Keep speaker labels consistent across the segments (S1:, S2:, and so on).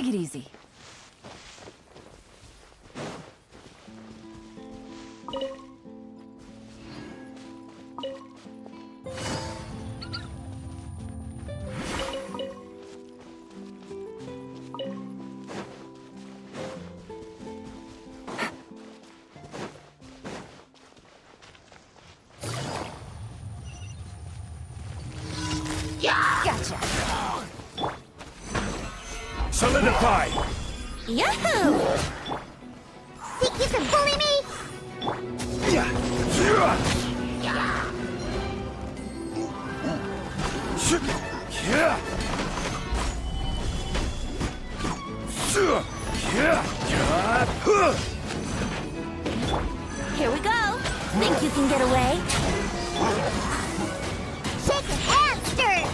S1: Take it easy. Gotcha.
S2: Solidify!
S3: Yahoo! Think you can bully me? Here we go. Think you can get away? Shake your hamster!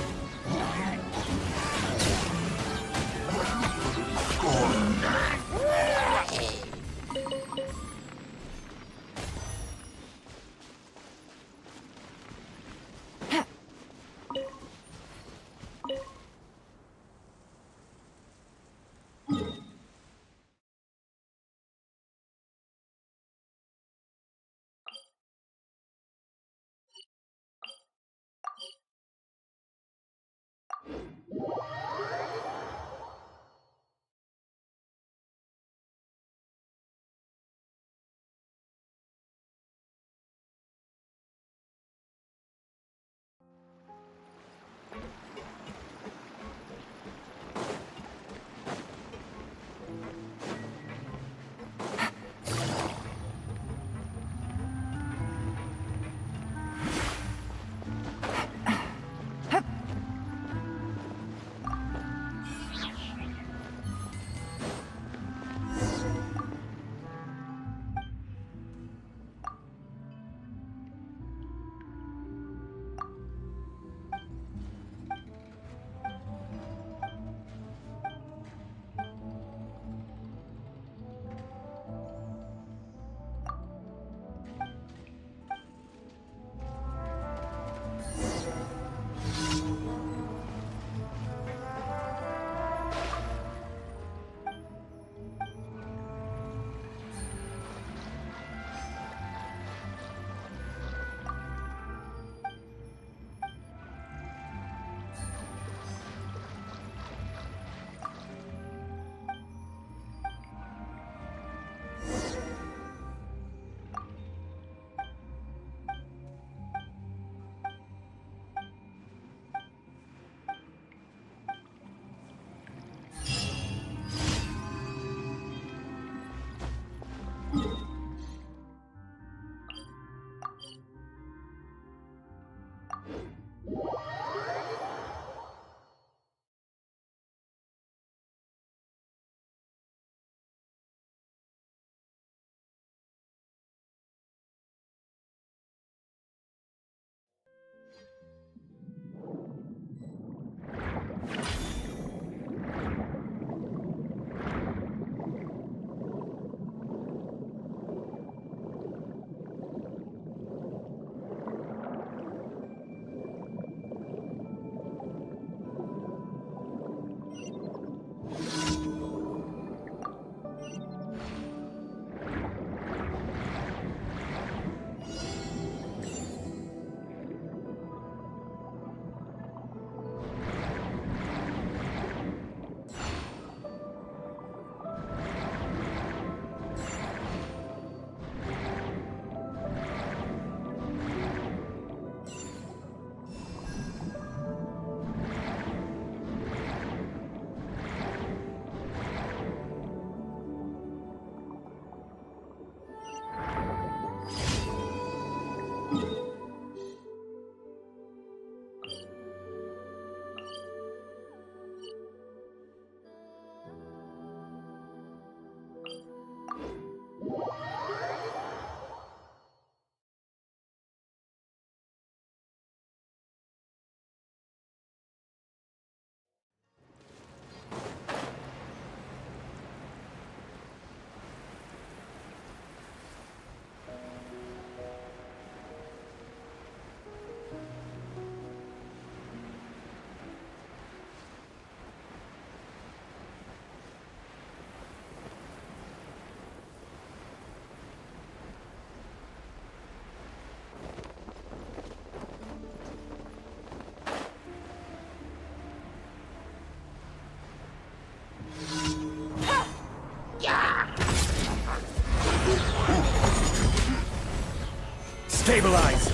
S2: Stabilize.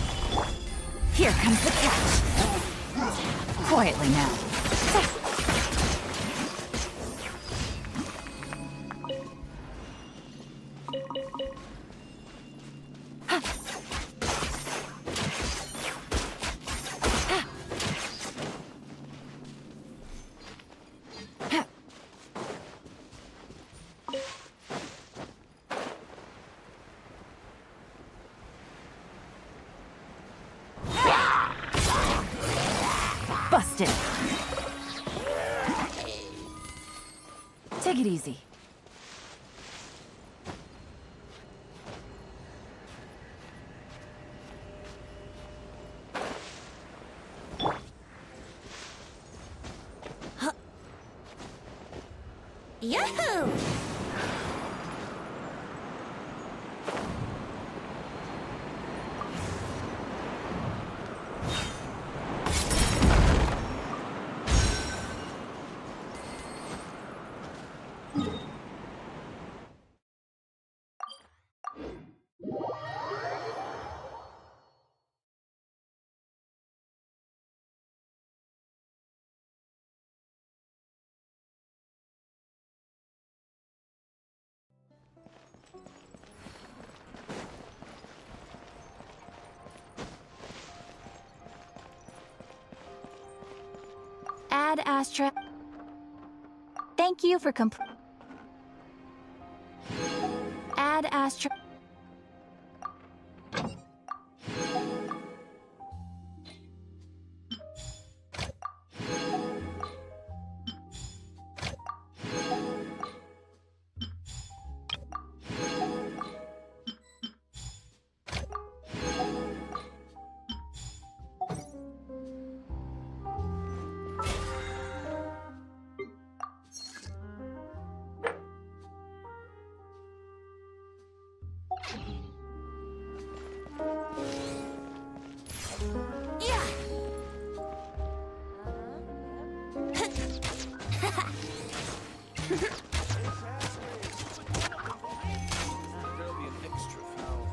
S1: Here comes the catch. Quietly now. Busted. Take it easy.
S3: Yahoo!
S1: Add Astra. Thank you for Add Astra.
S2: There'll be an extra foul.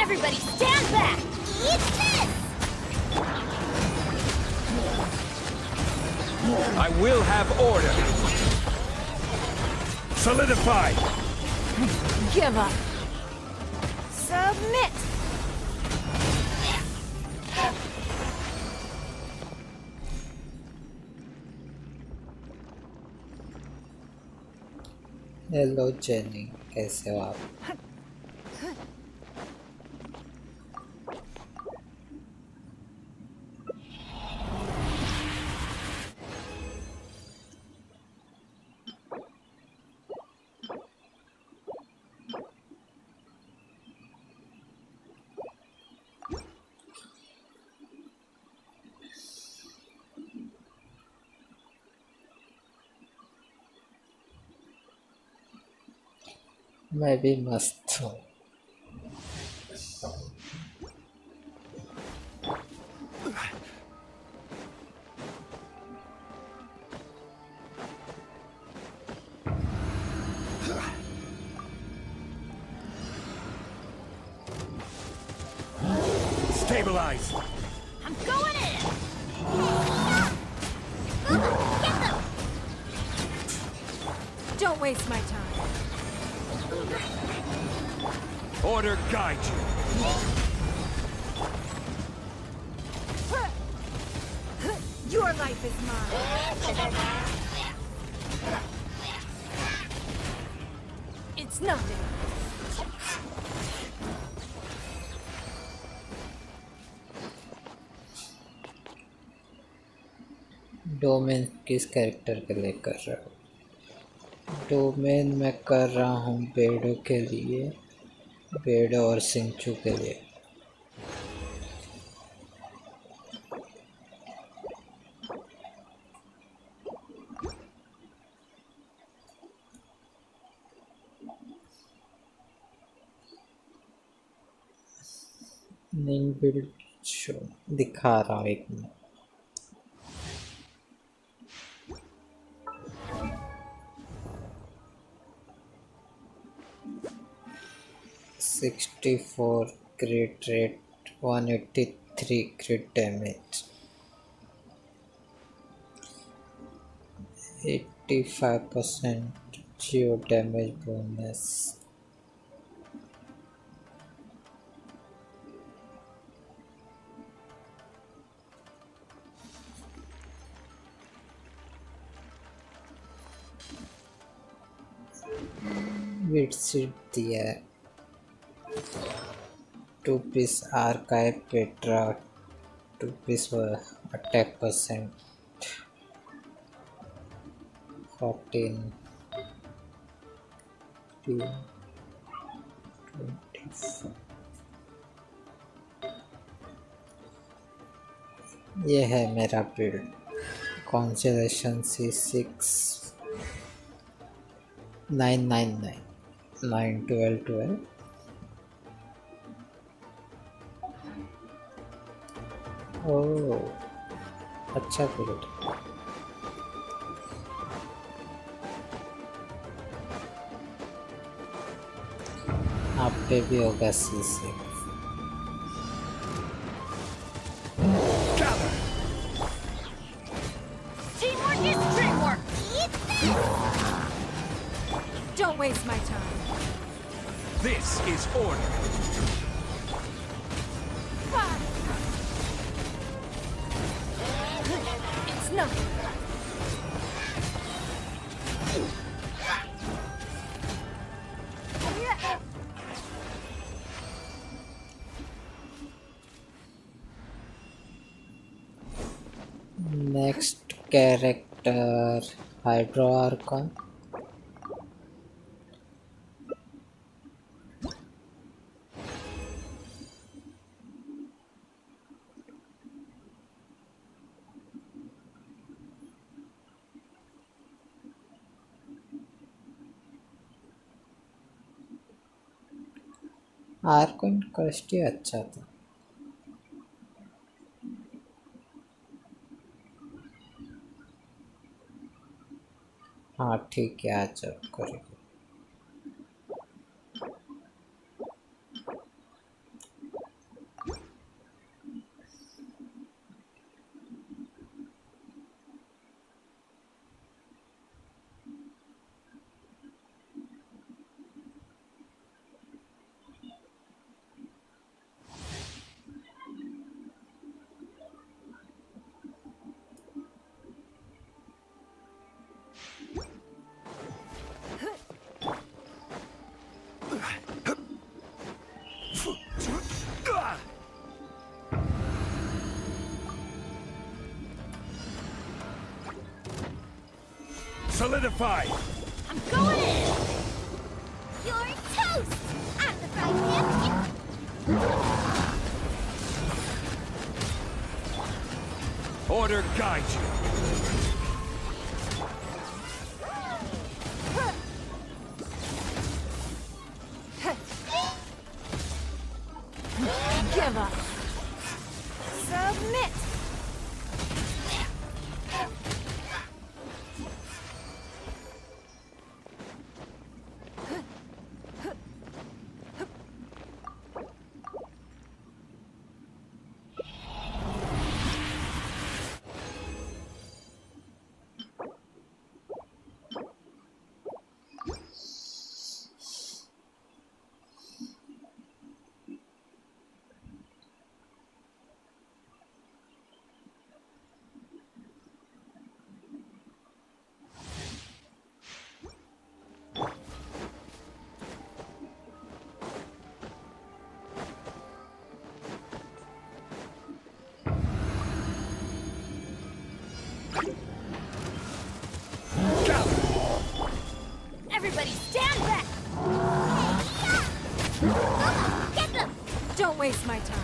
S3: Everybody stand back! Eat this!
S2: I will have order. Solidify.
S1: Give up.
S3: Submit.
S4: Hello jenny, कैसे हो आप? मैं भी मस्त हूँ।
S2: Stabilize!
S3: I'm going in. Get them.
S1: Don't waste my time.
S2: Order guide you.
S1: Your life is mine. It's nothing.
S4: Domain किस character के लिए कर रहा हूँ? डोमेन मैं कर रहा हूँ बेडो के लिए, बेडो और सिंचू के लिए। नहीं बिल्ड शो दिखा रहा हूँ, एक minute. $64 crit rate, 183 crit damage, 85% geo damage bonus. Widget दिया है। 2 piece archive Petra, 2 piece attack percent, 14 24. ये है मेरा बिल्ड। Constellation C6 999 9 12 12. ओह अच्छा बिल्ड। आप पे भी होगा C6।
S3: Teamwork is dreamwork. Eat this.
S1: Don't waste my time.
S2: This is order.
S1: It's nothing.
S4: Next character hydro Arkan. Arkan कस्ट ही अच्छा था। हाँ ठीक है, आ जाओ करेंगे।
S2: Solidify!
S3: I'm going in! You're toast! I'm the frying pan!
S2: Order guide you!
S1: Give up. Submit.
S3: Everybody stand back! Get them!
S1: Don't waste my time.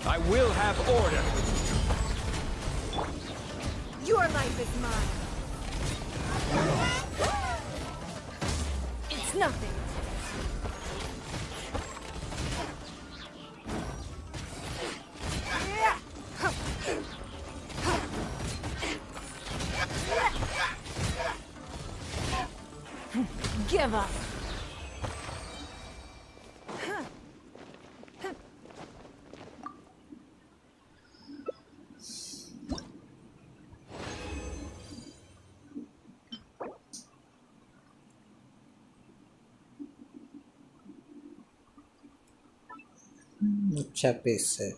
S2: I will have order!
S1: Your life is mine. It's nothing. Give up.
S4: अच्छा pace है।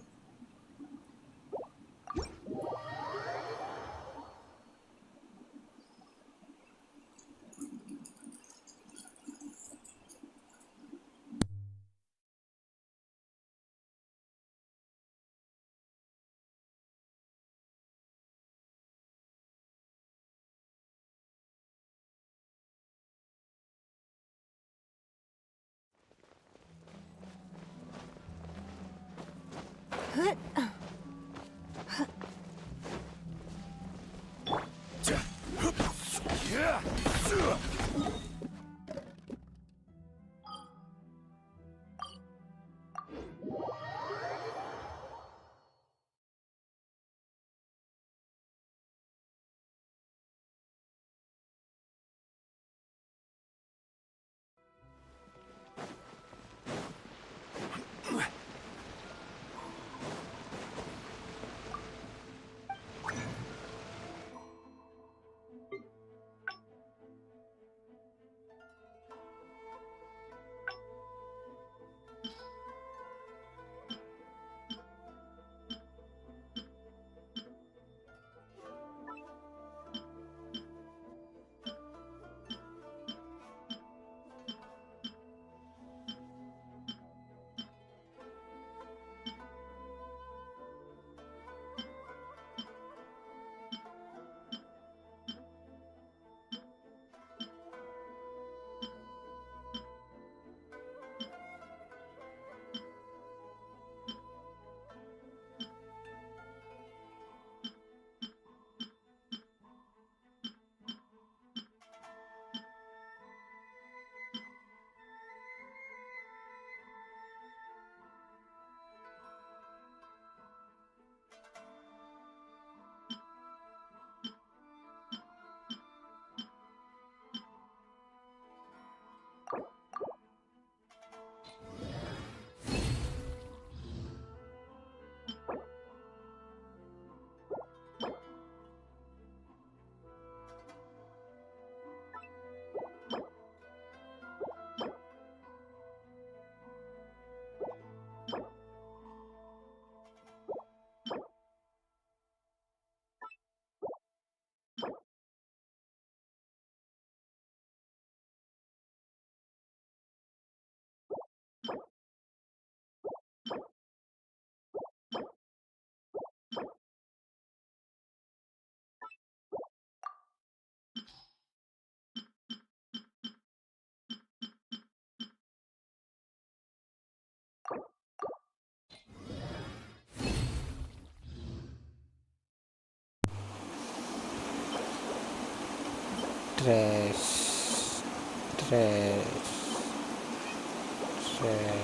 S4: trash, trash, trash.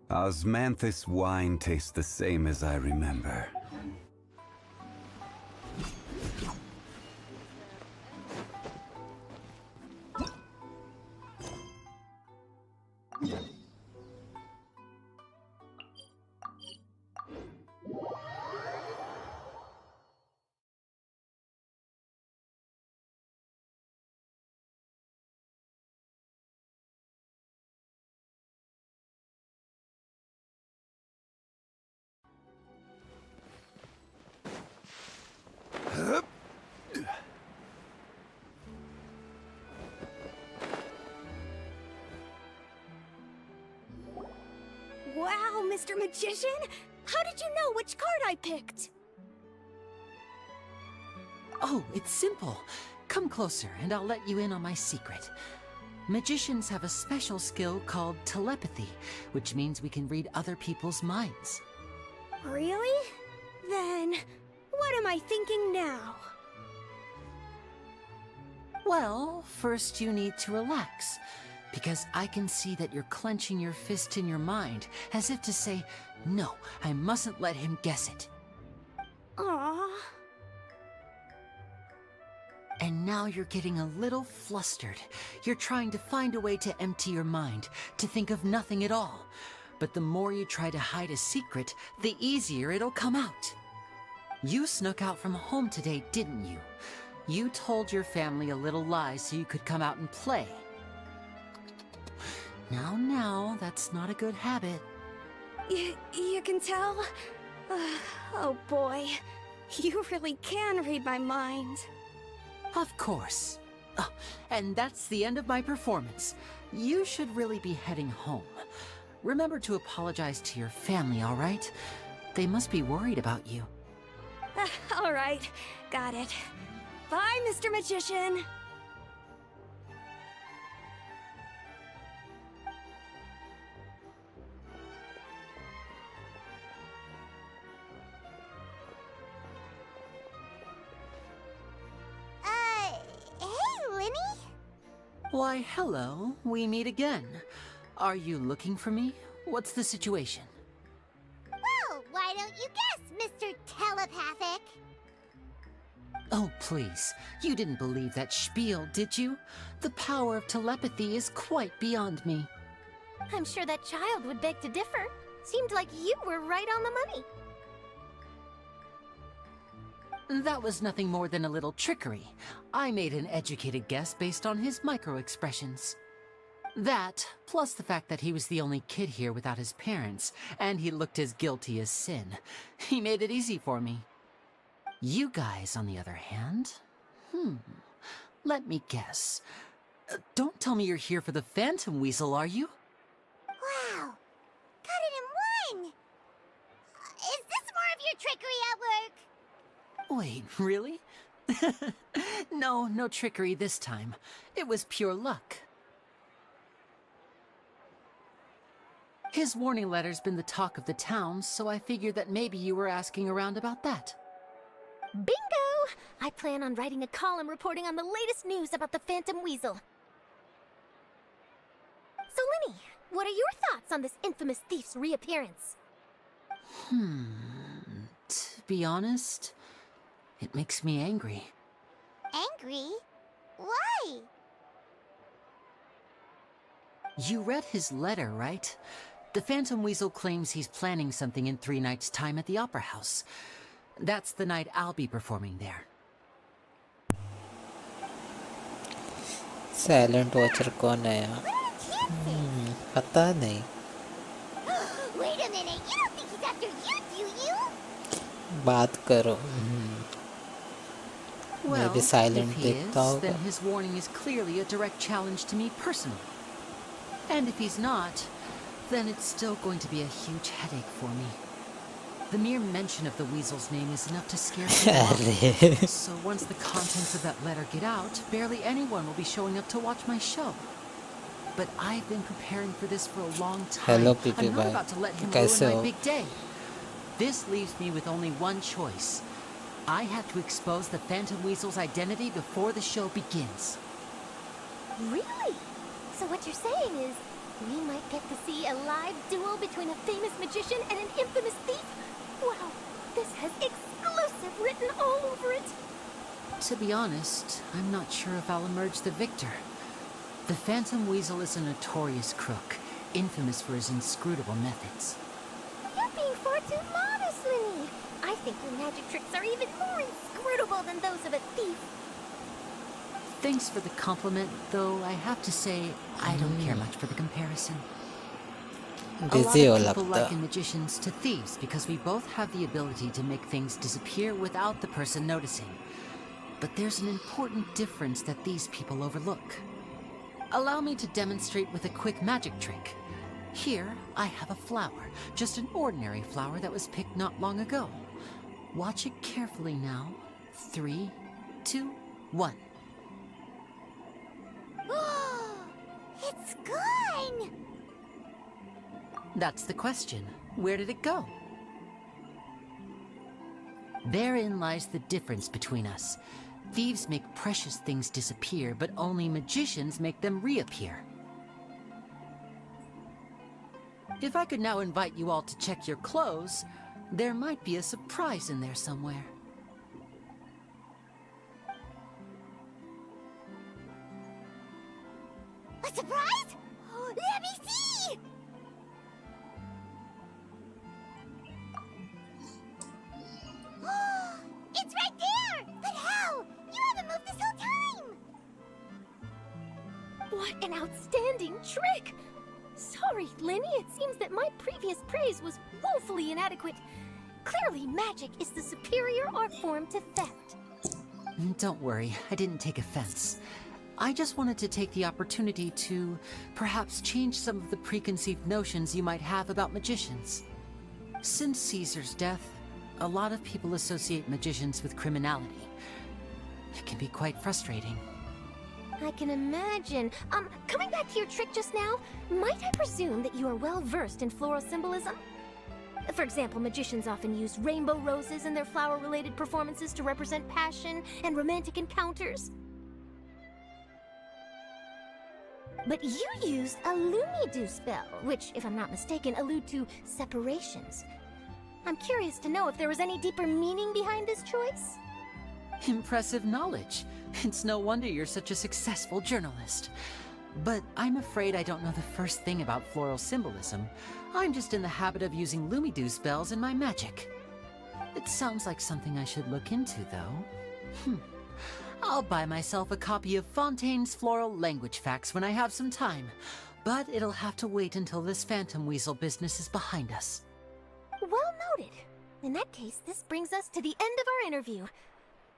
S5: Osmanthus wine tastes the same as I remember.
S3: Wow, Mr. Magician! How did you know which card I picked?
S6: Oh, it's simple. Come closer and I'll let you in on my secret. Magicians have a special skill called telepathy, which means we can read other people's minds.
S3: Really? Then, what am I thinking now?
S6: Well, first you need to relax, because I can see that you're clenching your fist in your mind, as if to say, no, I mustn't let him guess it.
S3: Aww.
S6: And now you're getting a little flustered. You're trying to find a way to empty your mind, to think of nothing at all. But the more you try to hide a secret, the easier it'll come out. You snuck out from home today, didn't you? You told your family a little lie so you could come out and play. Now, that's not a good habit.
S3: You can tell? Oh boy, you really can read my mind.
S6: Of course. Oh, and that's the end of my performance. You should really be heading home. Remember to apologize to your family, all right? They must be worried about you.
S3: All right, got it. Bye, Mr. Magician.
S6: Why, hello. We meet again. Are you looking for me? What's the situation?
S7: Well, why don't you guess, Mr. Telepathic?
S6: Oh, please. You didn't believe that spiel, did you? The power of telepathy is quite beyond me.
S7: I'm sure that child would beg to differ. Seemed like you were right on the money.
S6: That was nothing more than a little trickery. I made an educated guess based on his micro-expressions. That, plus the fact that he was the only kid here without his parents, and he looked as guilty as sin. He made it easy for me. You guys, on the other hand? Let me guess. Don't tell me you're here for the Phantom Weasel, are you?
S7: Wow, got it in one! Is this more of your trickery at work?
S6: Wait, really? No trickery this time. It was pure luck. His warning letter's been the talk of the town, so I figured that maybe you were asking around about that.
S7: Bingo! I plan on writing a column reporting on the latest news about the Phantom Weasel. So, Lenny, what are your thoughts on this infamous thief's reappearance?
S6: To be honest, it makes me angry.
S7: Angry? Why?
S6: You read his letter, right? The Phantom Weasel claims he's planning something in 3 nights' time at the Opera House. That's the night I'll be performing there.
S4: Silent watcher कौन है यार? पता नहीं.
S7: Wait a minute, you don't think he's after you, do you?
S4: बात करो.
S6: Well,
S4: Maybe silent
S6: if he
S4: दिखता
S6: is,
S4: होगा.
S6: then his warning is clearly a direct challenge to me personally. And if he's not, then it's still going to be a huge headache for me. The mere mention of the Weasel's name is enough to scare people off. So once the contents of that letter get out, barely anyone will be showing up to watch my show. But I've been preparing for this for a long time.
S4: Hello, PP
S6: I'm not
S4: bhai.
S6: about to let him
S4: Kaise
S6: ruin
S4: ho?
S6: my big day. This leaves me with only one choice. I have to expose the Phantom Weasel's identity before the show begins.
S7: Really? So what you're saying is, we might get to see a live duel between a famous magician and an infamous thief? Wow, this has exclusive written all over it.
S6: To be honest, I'm not sure if I'll emerge the victor. The Phantom Weasel is a notorious crook, infamous for his inscrutable methods.
S7: You're being far too modest, Lenny. I think your magic tricks are even more inscrutable than those of a thief.
S6: Thanks for the compliment, though I have to say, I don't care much for the comparison. A lot
S4: Busy हो
S6: of people
S4: लगता.
S6: liken magicians to thieves because we both have the ability to make things disappear without the person noticing. But there's an important difference that these people overlook. Allow me to demonstrate with a quick magic trick. Here, I have a flower, just an ordinary flower that was picked not long ago. Watch it carefully now. 3, 2, 1.
S7: It's gone!
S6: That's the question. Where did it go? Therein lies the difference between us. Thieves make precious things disappear, but only magicians make them reappear. If I could now invite you all to check your clothes, there might be a surprise in there somewhere.
S7: A surprise? Let me see! It's right there! But how? You haven't moved this whole time!
S3: What an outstanding trick! Sorry, Lenny, it seems that my previous praise was woefully inadequate. Clearly, magic is the superior art form to theft.
S6: Don't worry, I didn't take offense. I just wanted to take the opportunity to perhaps change some of the preconceived notions you might have about magicians. Since Caesar's death, a lot of people associate magicians with criminality. It can be quite frustrating.
S7: I can imagine. Coming back to your trick just now, might I presume that you are well versed in floral symbolism? For example, magicians often use rainbow roses in their flower-related performances to represent passion and romantic encounters. But you used a Lumidu spell, which, if I'm not mistaken, allude to separations. I'm curious to know if there was any deeper meaning behind this choice?
S6: Impressive knowledge. It's no wonder you're such a successful journalist. But I'm afraid I don't know the first thing about floral symbolism. I'm just in the habit of using Lumidu spells in my magic. It sounds like something I should look into, though. I'll buy myself a copy of Fontaine's Floral Language Facts when I have some time. But it'll have to wait until this phantom weasel business is behind us.
S7: Well noted. In that case, this brings us to the end of our interview.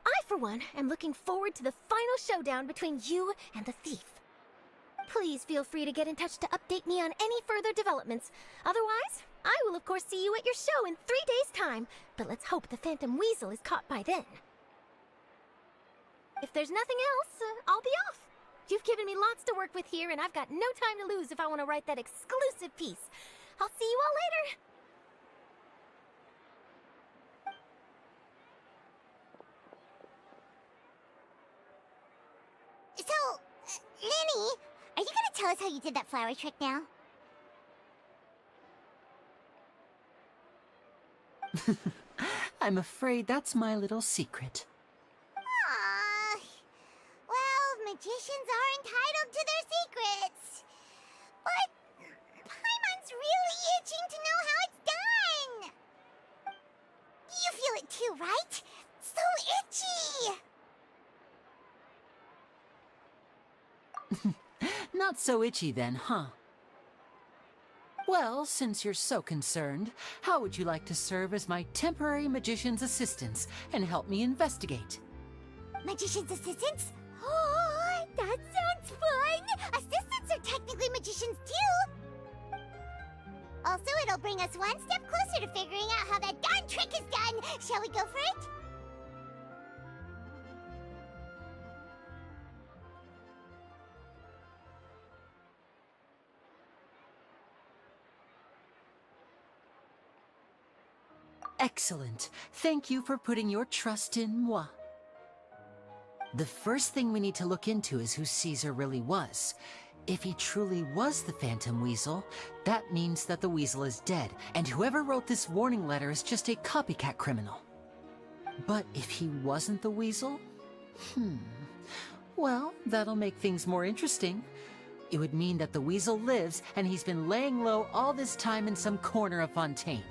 S7: I, for one, am looking forward to the final showdown between you and the thief. Please feel free to get in touch to update me on any further developments. Otherwise, I will of course see you at your show in 3 days' time, but let's hope the Phantom Weasel is caught by then. If there's nothing else, I'll be off. You've given me lots to work with here, and I've got no time to lose if I want to write that exclusive piece. I'll see you all later!
S3: So, Lenny, are you gonna tell us how you did that flower trick now?
S6: I'm afraid that's my little secret.
S3: Aww. Well, magicians are entitled to their secrets. But Paimon's really itching to know how it's done. You feel it too, right? So itchy.
S6: Not so itchy then, huh? Well, since you're so concerned, how would you like to serve as my temporary magician's assistants and help me investigate?
S3: Magician's assistants? Oh, that sounds fun! Assistants are technically magicians too! Also, it'll bring us one step closer to figuring out how that darn trick is done! Shall we go for it?
S6: Excellent. Thank you for putting your trust in moi. The first thing we need to look into is who Caesar really was. If he truly was the Phantom Weasel, that means that the weasel is dead, and whoever wrote this warning letter is just a copycat criminal. But if he wasn't the weasel? Well, that'll make things more interesting. It would mean that the weasel lives, and he's been laying low all this time in some corner of Fontaine.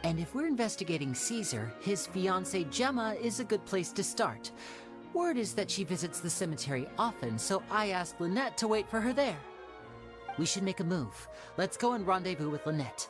S6: And if we're investigating Caesar, his fiancée Gemma is a good place to start. Word is that she visits the cemetery often, so I asked Lynette to wait for her there. We should make a move. Let's go and rendezvous with Lynette.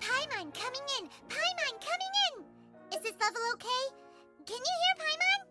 S3: Paimon coming in! Paimon coming in! Is this level okay? Can you hear Paimon?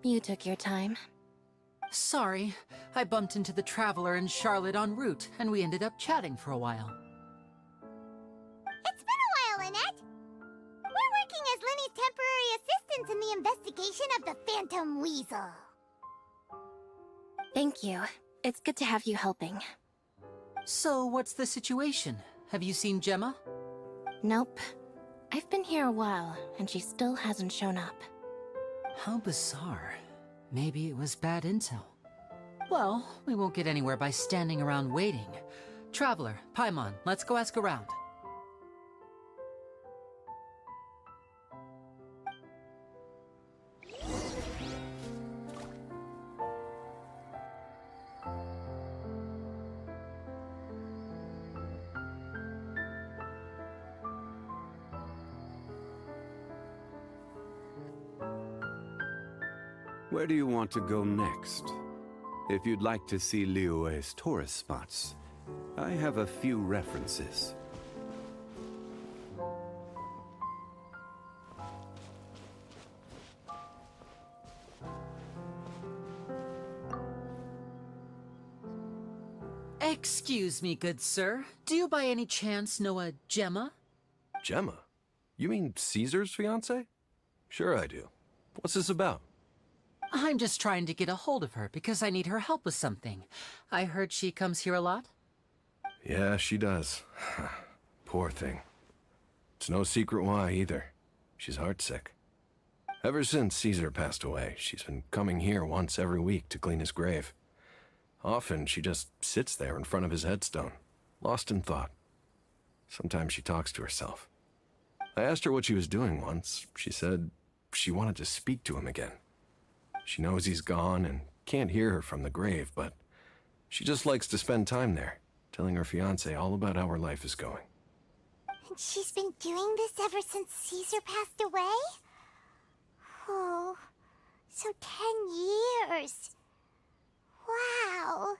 S7: You took your time.
S6: Sorry, I bumped into the Traveler and Charlotte en route, and we ended up chatting for a while.
S3: It's been a while, Lynette. We're working as Lenny's temporary assistants in the investigation of the Phantom Weasel.
S7: Thank you. It's good to have you helping.
S6: So, what's the situation? Have you seen Gemma?
S7: Nope. I've been here a while, and she still hasn't shown up.
S6: How bizarre. Maybe it was bad intel. Well, we won't get anywhere by standing around waiting. Traveler, Paimon, let's go ask around.
S5: Where do you want to go next? If you'd like to see Liyue's tourist spots, I have a few references.
S6: Excuse me, good sir. Do you by any chance know a Gemma?
S8: Gemma? You mean Caesar's fiancée? Sure I do. What's this about?
S6: I'm just trying to get a hold of her because I need her help with something. I heard she comes here a lot.
S8: Yeah, she does. Poor thing. It's no secret why, either. She's heartsick. Ever since Caesar passed away, she's been coming here once every week to clean his grave. Often, she just sits there in front of his headstone, lost in thought. Sometimes she talks to herself. I asked her what she was doing once. She said she wanted to speak to him again. She knows he's gone and can't hear her from the grave, but she just likes to spend time there, telling her fiancé all about how her life is going.
S3: And she's been doing this ever since Caesar passed away? Oh, so 10 years. Wow.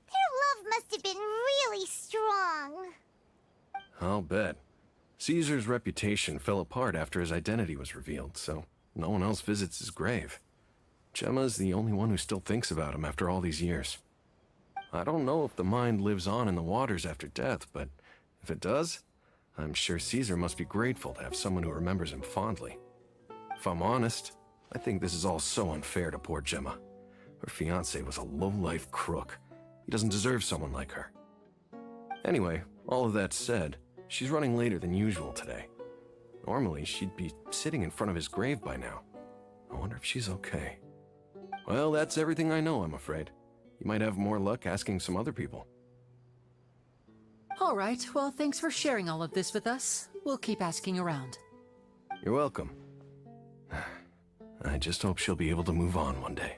S3: Their love must have been really strong.
S8: I'll bet. Caesar's reputation fell apart after his identity was revealed, so no one else visits his grave. Gemma's the only one who still thinks about him after all these years. I don't know if the mind lives on in the waters after death, but if it does, I'm sure Caesar must be grateful to have someone who remembers him fondly. If I'm honest, I think this is all so unfair to poor Gemma. Her fiancé was a low-life crook. He doesn't deserve someone like her. Anyway, all of that said, she's running later than usual today. Normally, she'd be sitting in front of his grave by now. I wonder if she's okay. Well, that's everything I know, I'm afraid. You might have more luck asking some other people.
S6: All right, well, thanks for sharing all of this with us. We'll keep asking around.
S8: You're welcome. I just hope she'll be able to move on one day.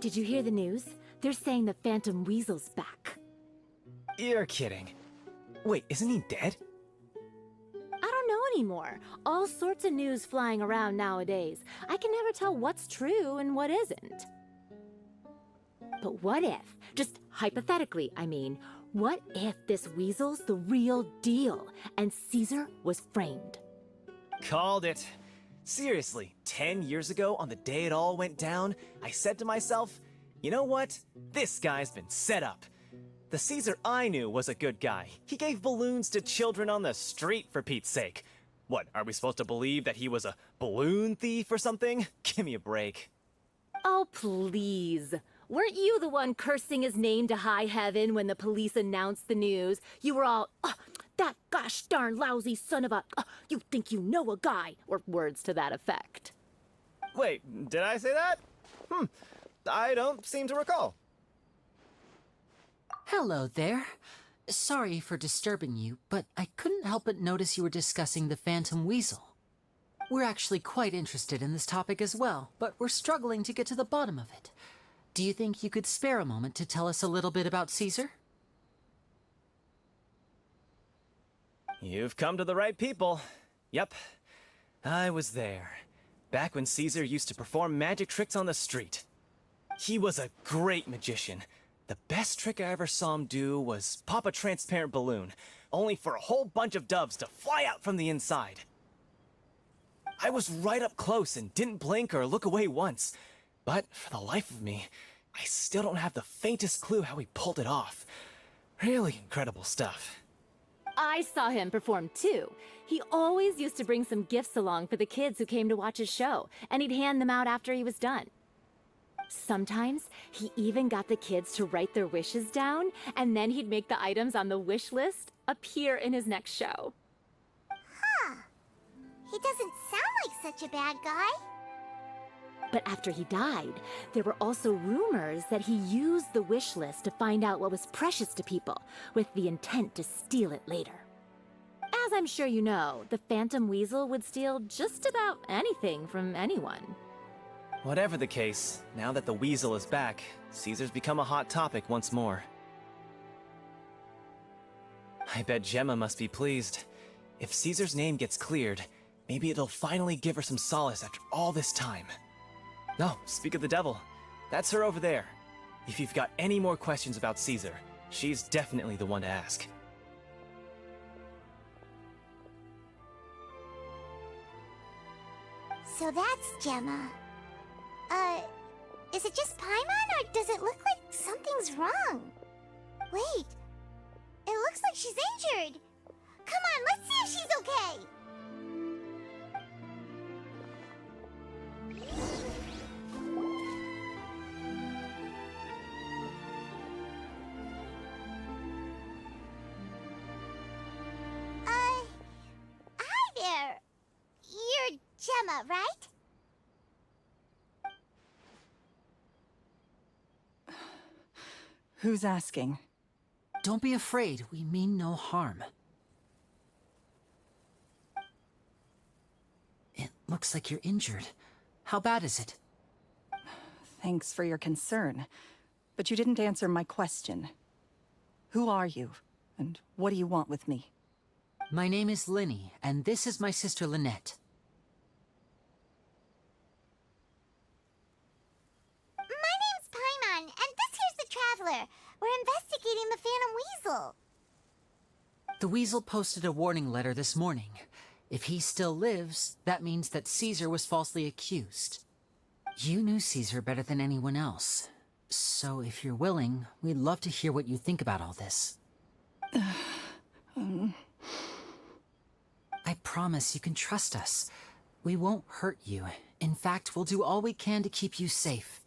S9: Did you hear the news? They're saying the Phantom Weasel's back.
S10: You're kidding. Wait, isn't he dead?
S9: I don't know anymore. All sorts of news flying around nowadays. I can never tell what's true and what isn't. But what if, just hypothetically, I mean, what if this Weasel's the real deal and Caesar was framed?
S10: Called it. Seriously, 10 years ago, on the day it all went down, I said to myself, you know what? This guy's been set up. The Caesar I knew was a good guy. He gave balloons to children on the street, for Pete's sake. What, are we supposed to believe that he was a balloon thief or something? Give me a break.
S9: Oh, please. Weren't you the one cursing his name to high heaven when the police announced the news? You were all, oh, that gosh darn lousy son of a, you think you know a guy, or words to that effect.
S10: Wait, did I say that? I don't seem to recall.
S6: Hello there. Sorry for disturbing you, but I couldn't help but notice you were discussing the Phantom Weasel. We're actually quite interested in this topic as well, but we're struggling to get to the bottom of it. Do you think you could spare a moment to tell us a little bit about Caesar?
S10: You've come to the right people. Yep, I was there. Back when Caesar used to perform magic tricks on the street. He was a great magician. The best trick I ever saw him do was pop a transparent balloon, only for a whole bunch of doves to fly out from the inside. I was right up close and didn't blink or look away once, but for the life of me, I still don't have the faintest clue how he pulled it off. Really incredible stuff.
S9: I saw him perform too. He always used to bring some gifts along for the kids who came to watch his show, and he'd hand them out after he was done. Sometimes he even got the kids to write their wishes down, and then he'd make the items on the wish list appear in his next show.
S3: Huh. He doesn't sound like such a bad guy.
S9: But after he died, there were also rumors that he used the wish list to find out what was precious to people, with the intent to steal it later. As I'm sure you know, the Phantom Weasel would steal just about anything from anyone.
S10: Whatever the case, now that the Weasel is back, Caesar's become a hot topic once more. I bet Gemma must be pleased. If Caesar's name gets cleared, maybe it'll finally give her some solace after all this time. No, speak of the devil. That's her over there. If you've got any more questions about Caesar, she's definitely the one to ask.
S3: So that's Gemma. Is it just Paimon, or does it look like something's wrong? Wait, it looks like she's injured. Come on, let's see if she's okay. Hi there. You're Gemma, right?
S11: Who's asking?
S6: Don't be afraid, we mean no harm. It looks like you're injured. How bad is it?
S11: Thanks for your concern, but you didn't answer my question. Who are you, and what do you want with me?
S6: My name is Linny, and this is my sister Lynette.
S3: My name's Paimon, and this here's the Traveler. We're investigating the Phantom Weasel.
S6: The Weasel posted a warning letter this morning. If he still lives, that means that Caesar was falsely accused. You knew Caesar better than anyone else. So if you're willing, we'd love to hear what you think about all this. I promise you can trust us. We won't hurt you. In fact, we'll do all we can to keep you safe.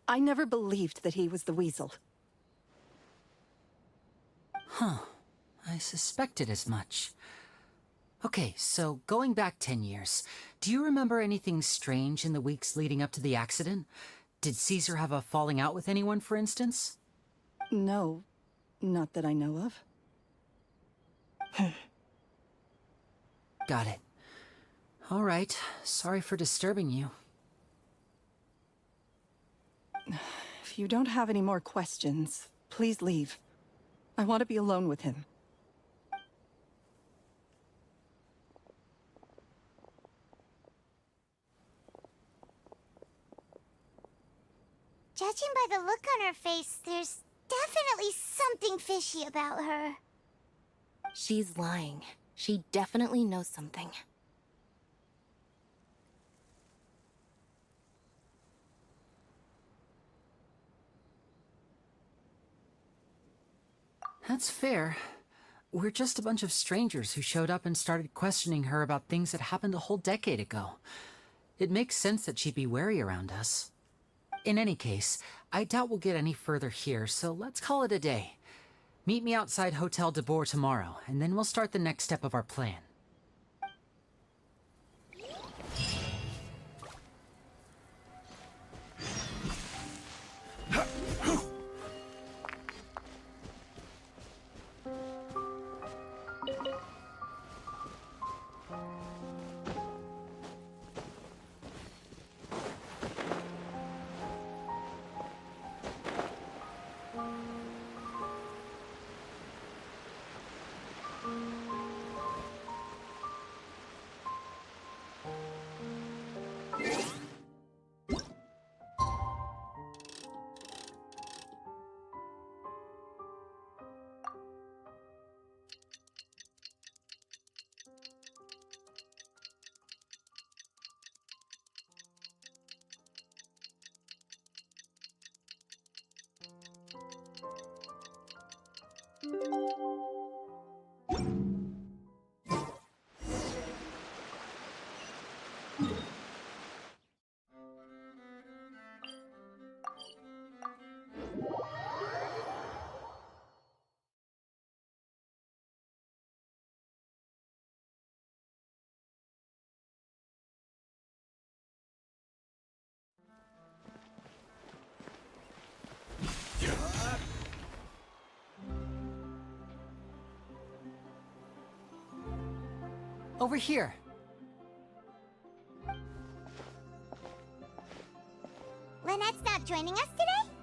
S11: I never believed that he was the Weasel.
S6: Huh. I suspected as much. Okay, so going back 10 years, do you remember anything strange in the weeks leading up to the accident? Did Caesar have a falling out with anyone, for instance?
S11: No, not that I know of.
S6: Got it. All right, sorry for disturbing you.
S11: If you don't have any more questions, please leave. I want to be alone with him.
S3: Judging by the look on her face, there's definitely something fishy about her.
S12: She's lying. She definitely knows something.
S6: That's fair. We're just a bunch of strangers who showed up and started questioning her about things that happened a whole decade ago. It makes sense that she'd be wary around us. In any case, I doubt we'll get any further here, so let's call it a day. Meet me outside Hotel de Boer tomorrow, and then we'll start the next step of our plan. over here.
S3: Lynette's not joining us today?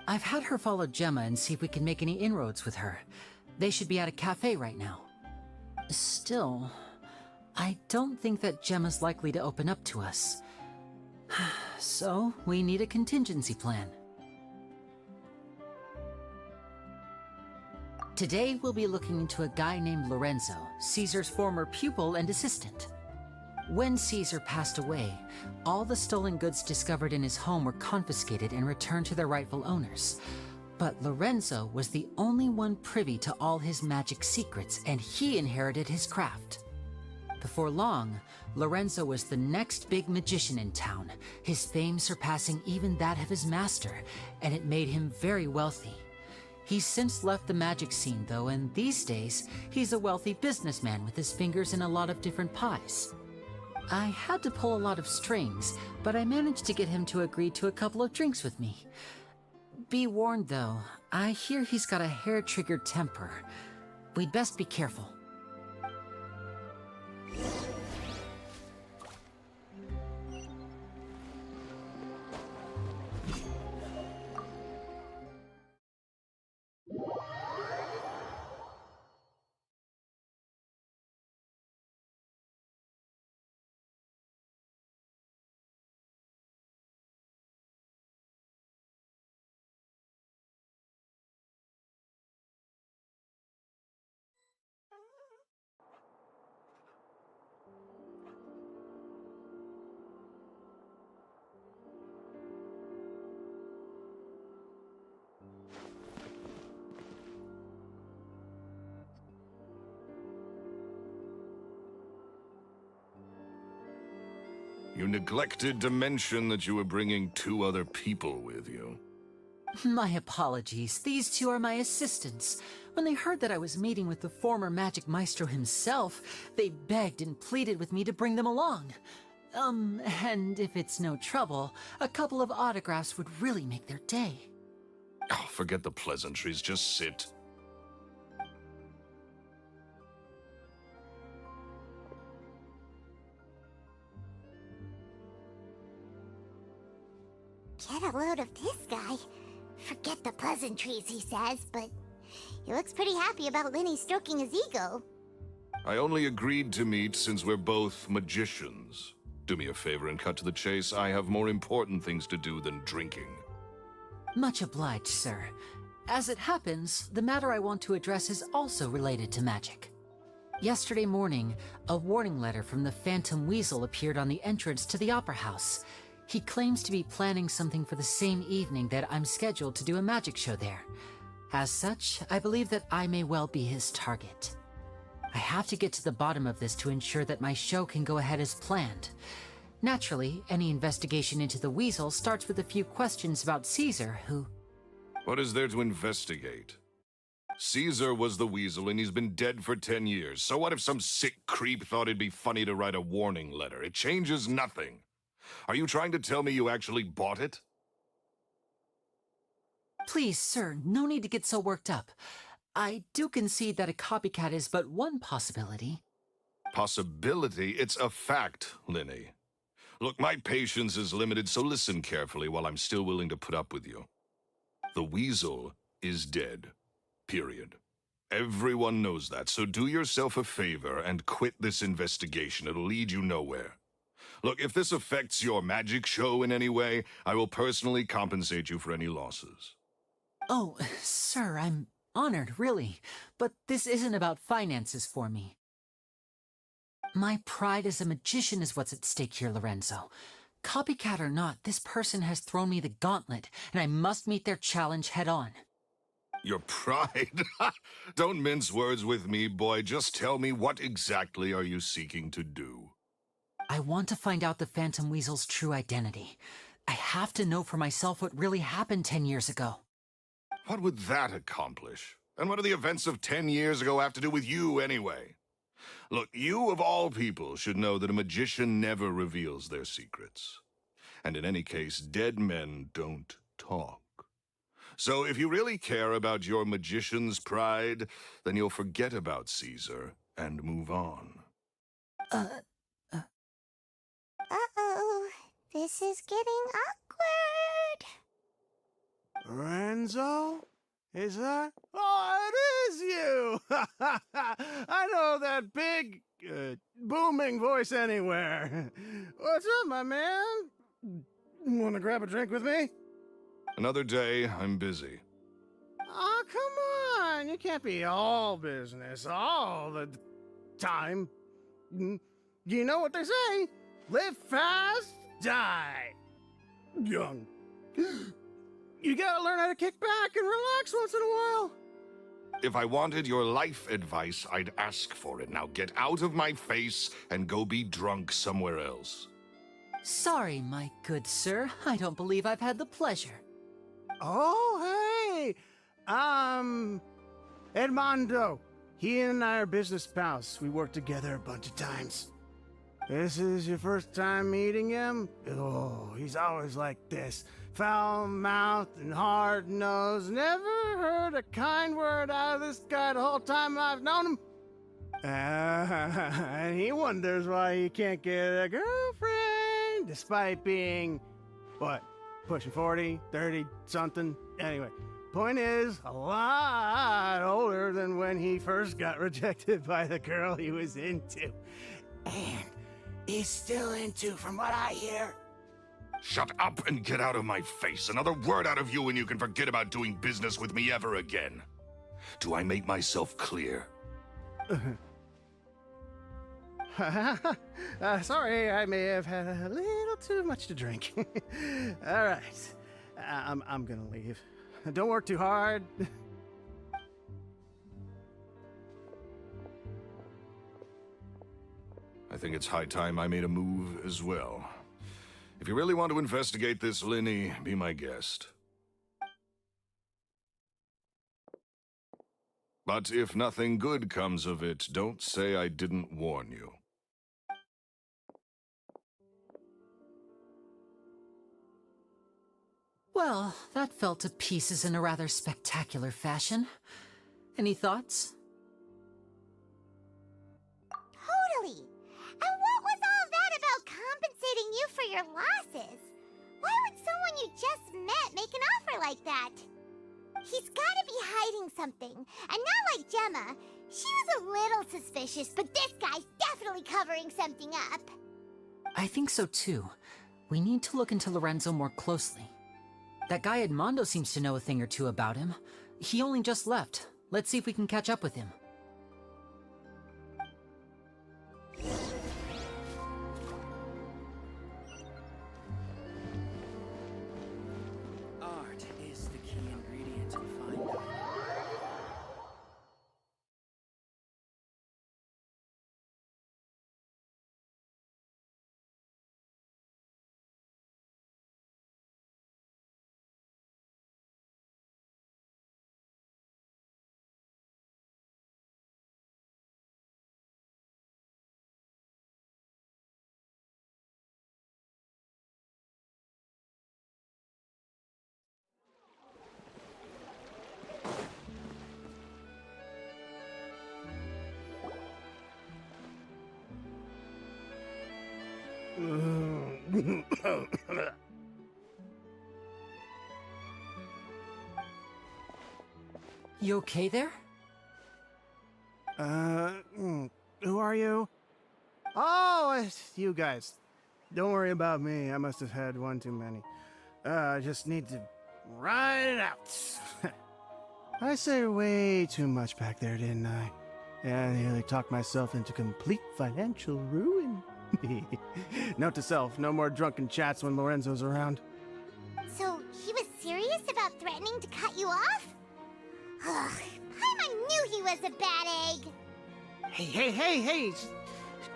S6: I've had her follow Gemma and see if we can make any inroads with her. They should be at a cafe right now. Still, I don't think that Gemma's likely to open up to us. So, we need a contingency plan. Today, we'll be looking into a guy named Lorenzo, Caesar's former pupil and assistant. When Caesar passed away, all the stolen goods discovered in his home were confiscated and returned to their rightful owners. But Lorenzo was the only one privy to all his magic secrets, and he inherited his craft. Before long, Lorenzo was the next big magician in town, his fame surpassing even that of his master, and it made him very wealthy. He's since left the magic scene, though, and these days, he's a wealthy businessman with his fingers in a lot of different pies. I had to pull a lot of strings, but I managed to get him to agree to a couple of drinks with me. Be warned, though, I hear he's got a hair-triggered temper. We'd best be careful.
S13: You neglected to mention that you were bringing 2 other people with you.
S6: My apologies. These 2 are my assistants. When they heard that I was meeting with the former magic maestro himself, they begged and pleaded with me to bring them along. And if it's no trouble, a couple of autographs would really make their day.
S13: Oh, forget the pleasantries, just sit.
S3: Get a load of this guy. Forget the pleasantries, he says, but he looks pretty happy about Lenny stroking his ego.
S13: I only agreed to meet since we're both magicians. Do me a favor and cut to the chase. I have more important things to do than drinking.
S6: Much obliged, sir. As it happens, the matter I want to address is also related to magic. Yesterday morning, a warning letter from the Phantom Weasel appeared on the entrance to the Opera House. He claims to be planning something for the same evening that I'm scheduled to do a magic show there. As such, I believe that I may well be his target. I have to get to the bottom of this to ensure that my show can go ahead as planned. Naturally, any investigation into the Weasel starts with a few questions about Caesar, who...
S13: What is there to investigate? Caesar was the Weasel and he's been dead for 10 years. So what if some sick creep thought it'd be funny to write a warning letter? It changes nothing. Are you trying to tell me you actually bought it?
S6: Please, sir, no need to get so worked up. I do concede that a copycat is but one possibility.
S13: Possibility? It's a fact, Linny. Look, my patience is limited, so listen carefully while I'm still willing to put up with you. The Weasel is dead. Period. Everyone knows that, so do yourself a favor and quit this investigation. It'll lead you nowhere. Look, if this affects your magic show in any way, I will personally compensate you for any losses.
S6: Oh, sir, I'm honored, really. But this isn't about finances for me. My pride as a magician is what's at stake here, Lorenzo. Copycat or not, this person has thrown me the gauntlet, and I must meet their challenge head-on.
S13: Your pride? Don't mince words with me, boy. Just tell me, what exactly are you seeking to do?
S6: I want to find out the Phantom Weasel's true identity. I have to know for myself what really happened 10 years ago.
S13: What would that accomplish? And what do the events of 10 years ago have to do with you, anyway? Look, you of all people should know that a magician never reveals their secrets. And in any case, dead men don't talk. So if you really care about your magician's pride, then you'll forget about Caesar and move on.
S3: Uh-oh. This is getting awkward.
S14: Renzo? Is that? Oh, it is you! I know that big, booming voice anywhere. What's up, my man? Want to grab a drink with me?
S13: Another day, I'm busy.
S14: Oh, come on. You can't be all business all the time. You know what they say? Live fast, die young. You gotta learn how to kick back and relax once in a while.
S13: If I wanted your life advice, I'd ask for it. Now get out of my face and go be drunk somewhere else.
S6: Sorry, my good sir. I don't believe I've had the pleasure.
S14: Oh, hey! Edmondo. He and I are business pals. We worked together a bunch of times. This is your first time meeting him? Oh, he's always like this. Foul-mouthed and hard-nosed. Never heard a kind word out of this guy the whole time I've known him. And he wonders why he can't get a girlfriend, despite being, what, pushing 40, 30, something? Anyway, point is, a lot older than when he first got rejected by the girl he was into. And he's still into, from what I hear.
S13: Shut up and get out of my face. Another word out of you and you can forget about doing business with me ever again. Do I make myself clear?
S14: Sorry, I may have had a little too much to drink. All right, I'm gonna leave. Don't work too hard.
S13: I think it's high time I made a move as well. If you really want to investigate this, Linny, be my guest. But if nothing good comes of it, don't say I didn't warn you.
S6: Well, that fell to pieces in a rather spectacular fashion. Any thoughts?
S3: Totally. And what was all that about compensating you for your losses? Why would someone you just met make an offer like that? He's gotta be hiding something. And not like Gemma. She was a little suspicious, but this guy's definitely covering something up.
S6: I think so too. We need to look into Lorenzo more closely. That guy Edmondo seems to know a thing or two about him. He only just left. Let's see if we can catch up with him.
S2: Art is the key ingredient in fine dining.
S6: You okay there?
S14: Who are you? Oh, it's you guys. Don't worry about me. I must have had one too many. I just need to ride it out. I say way too much back there, didn't I? Yeah, I nearly talked myself into complete financial ruin. Note to self, no more drunken chats when Lorenzo's around.
S3: So, he was serious about threatening to cut you off? Ugh, Paimon knew he was a bad egg!
S14: Hey!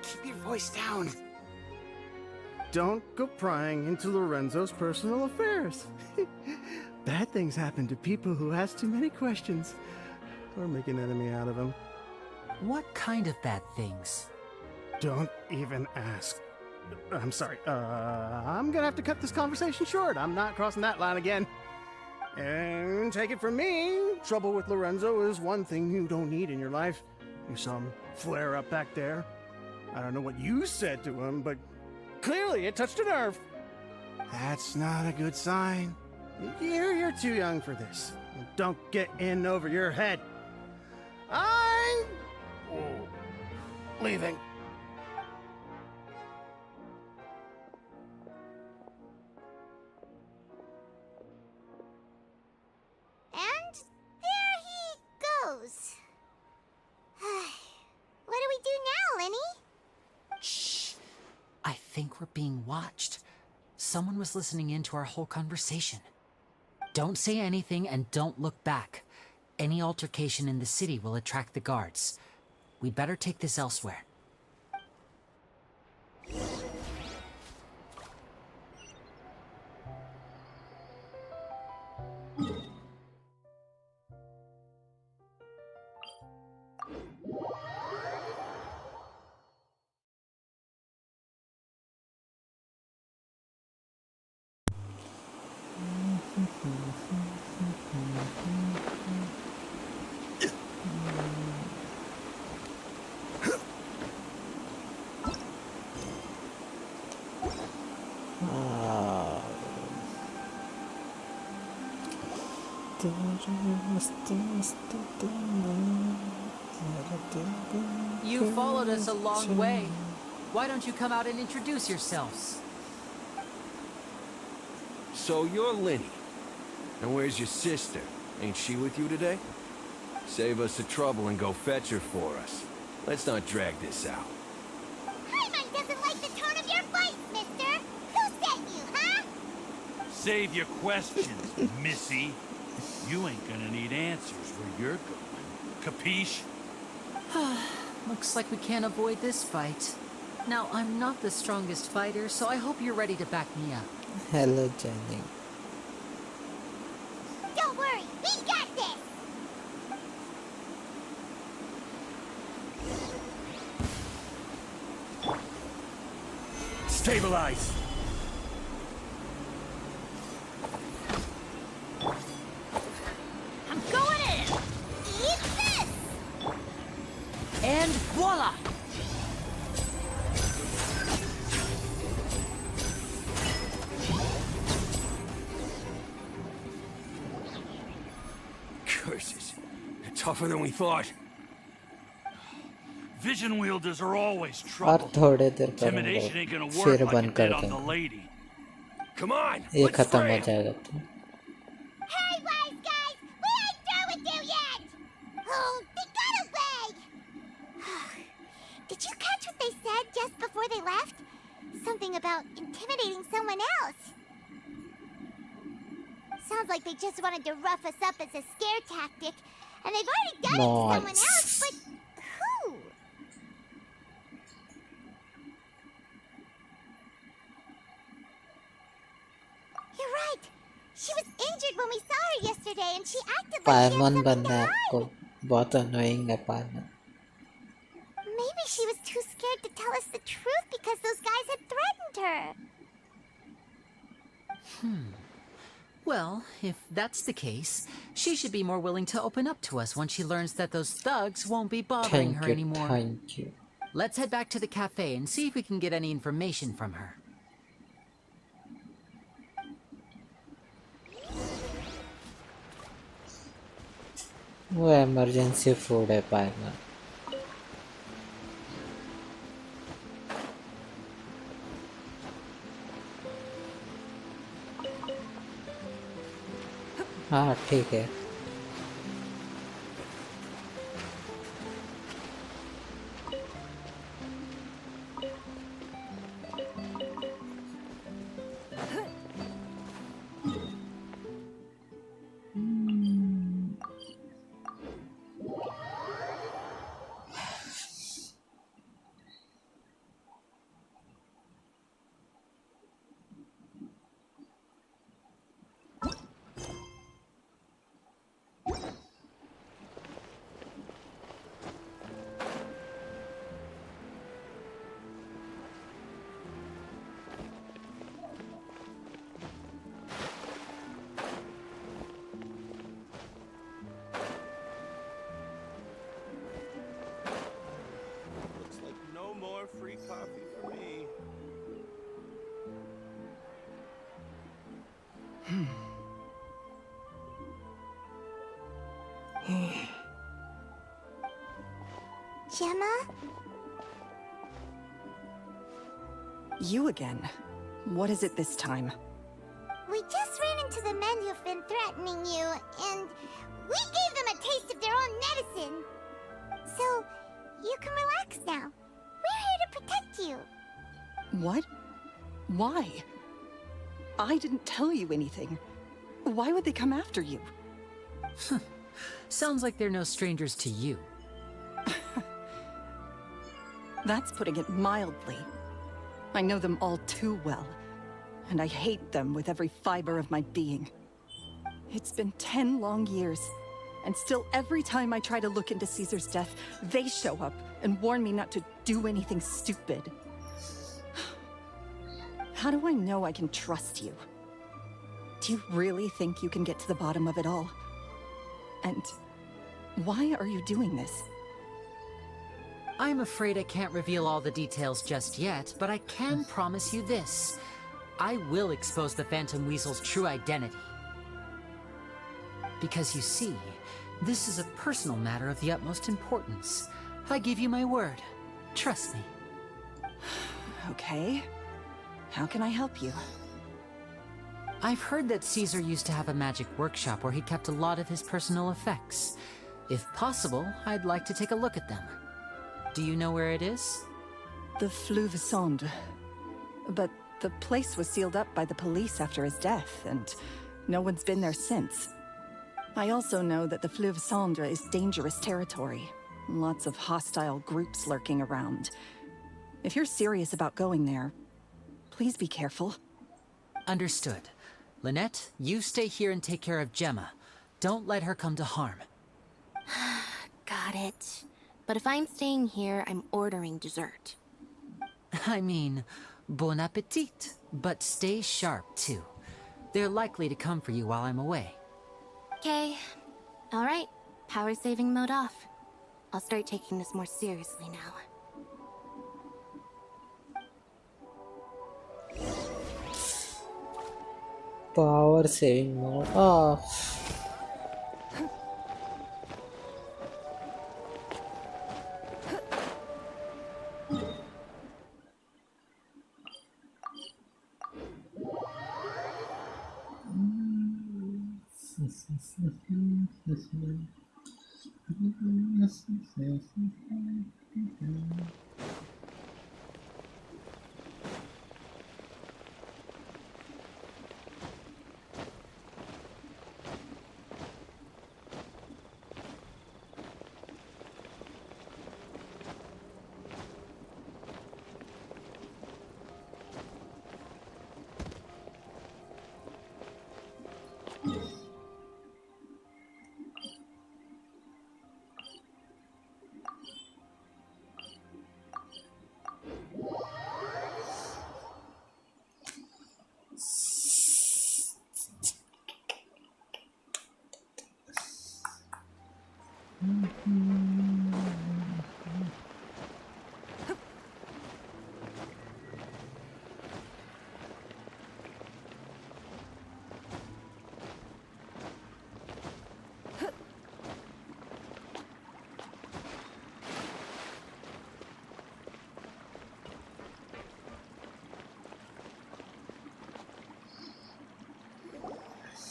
S14: Keep your voice down. Don't go prying into Lorenzo's personal affairs. Bad things happen to people who ask too many questions, or make an enemy out of them.
S6: What kind of bad things?
S14: Don't even ask. I'm sorry, I'm gonna have to cut this conversation short. I'm not crossing that line again. And take it from me, trouble with Lorenzo is one thing you don't need in your life. You saw him flare up back there. I don't know what you said to him, but clearly it touched a nerve. That's not a good sign. You're too young for this. Don't get in over your head. I'm leaving.
S3: And there he goes. What do we do now, Lenny?
S6: Shh. I think we're being watched. Someone was listening in to our whole conversation. Don't say anything and don't look back. Any altercation in the city will attract the guards. We'd better take this elsewhere. You followed us a long way. Why don't you come out and introduce yourselves?
S8: So you're Lenny. And where's your sister? Ain't she with you today? Save us the trouble and go fetch her for us. Let's not drag this out.
S3: Paimon doesn't like the tone of your voice, mister. Who sent you, huh?
S15: Save your questions, missy. You ain't gonna need answers where you're going. Capiche?
S6: Looks like we can't avoid this fight. Now, I'm not the strongest fighter, so I hope you're ready to back me up.
S4: Hello, Jenny.
S3: Don't worry, we got this.
S15: Stabilize!
S3: I'm going in. Eat this.
S6: And voila!
S15: Curses. Tougher than we thought. Vision wielders are always
S4: और
S15: trouble.
S4: थोड़े देर पर हम
S15: Intimidation ain't gonna
S4: लोग
S15: work
S4: फिर
S15: like
S4: बंद
S15: it
S4: कर
S15: did on the
S4: देंगे.
S15: lady. Come on,
S4: ये
S15: let's
S4: खत्म हो
S15: scram.
S4: जाएगा तो.
S3: Hey, wise guys, we ain't through with you yet. Oh, they got away. Did you catch what they said just before they left? Something about intimidating someone else. Sounds like they just wanted to rough us up as a scare tactic, and they've already done it to someone else, but who? You're right. She was injured when we saw her yesterday, and she acted like she had
S4: पायमन
S3: something
S4: बनना
S3: to
S4: है
S3: hide.
S4: आपको. बहुत annoying है पायमन.
S3: Maybe she was too scared to tell us the truth because those guys had threatened her.
S6: Well, if that's the case, she should be more willing to open up to us once she learns that those thugs won't be bothering her anymore.
S4: Thank you.
S6: Let's head back to the cafe and see if we can get any information from her.
S4: वो emergency food है पायमन. हाँ ठीक है.
S8: more free coffee for me.
S3: Gemma?
S11: You again. What is it this time?
S3: We just ran into the men who've been threatening you, and we gave them a taste of their own medicine. So, you can relax now. We're here to protect you.
S11: What? Why? I didn't tell you anything. Why would they come after you?
S6: Sounds like they're no strangers to you.
S11: That's putting it mildly. I know them all too well, and I hate them with every fiber of my being. It's been 10 long years, and still every time I try to look into Caesar's death, they show up and warn me not to do anything stupid. How do I know I can trust you? Do you really think you can get to the bottom of it all? And why are you doing this?
S6: I'm afraid I can't reveal all the details just yet, but I can promise you this. I will expose the Phantom Weasel's true identity. Because you see, this is a personal matter of the utmost importance. I give you my word. Trust me.
S11: Okay. How can I help you?
S6: I've heard that Caesar used to have a magic workshop where he kept a lot of his personal effects. If possible, I'd like to take a look at them. Do you know where it is?
S11: The Fleuve Sonde. But the place was sealed up by the police after his death, and no one's been there since. I also know that the Fleuve Sonde is dangerous territory. Lots of hostile groups lurking around. If you're serious about going there, please be careful.
S6: Understood. Lynette, you stay here and take care of Gemma. Don't let her come to harm.
S12: Got it. But if I'm staying here, I'm ordering dessert.
S6: I mean, bon appetit. But stay sharp, too. They're likely to come for you while I'm away.
S12: Okay. Alright. Power saving mode off. I'll start taking this more seriously now.
S4: Power saving mode. Oh.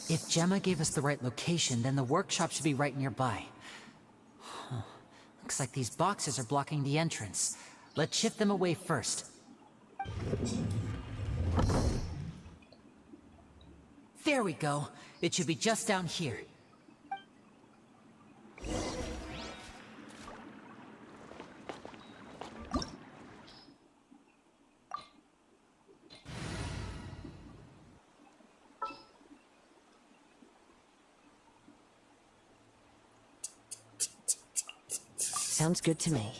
S6: If Gemma gave us the right location, then the workshop should be right nearby. Huh. Looks like these boxes are blocking the entrance. Let's shift them away first. There we go. It should be just down here.
S12: Sounds good to me.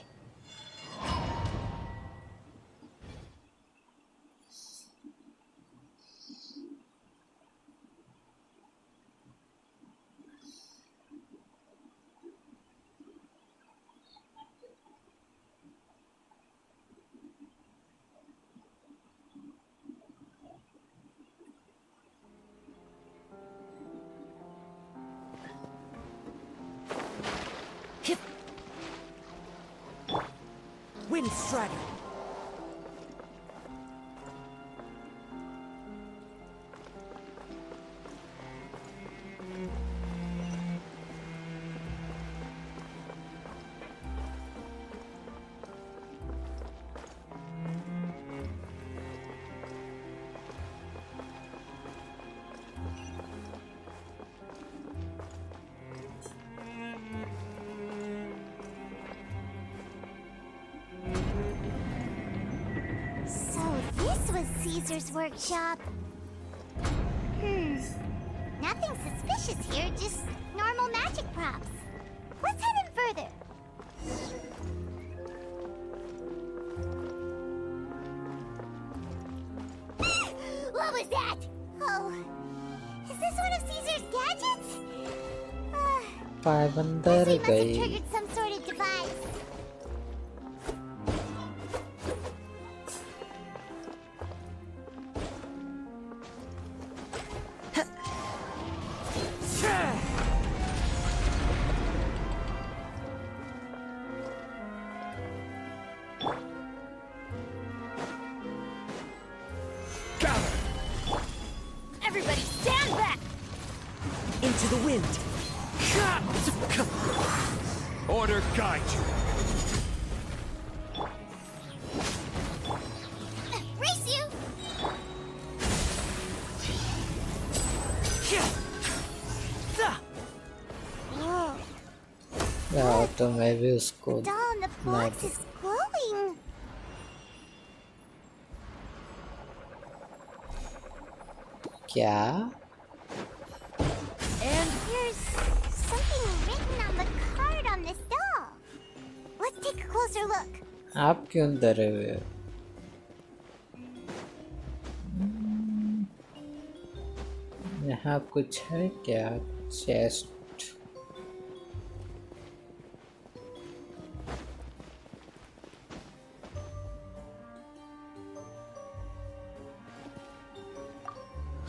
S1: Wind Strider.
S3: Caesar's workshop. Nothing suspicious here, just normal magic props. Let's head in further. What was that? Oh, is this one of Caesar's gadgets?
S4: पायबंदर
S3: This must have
S4: गई
S3: triggered some sort of device.
S1: Everybody stand back! Into the wind.
S15: Order guide you.
S3: Race you!
S4: या तो मैं भी उसको
S3: Doll in the box is glowing.
S4: क्या
S3: And there's something written on the card on this doll. Let's take a closer look.
S4: आप क्यों डरे हुए हो? यहाँ कुछ है क्या? Chest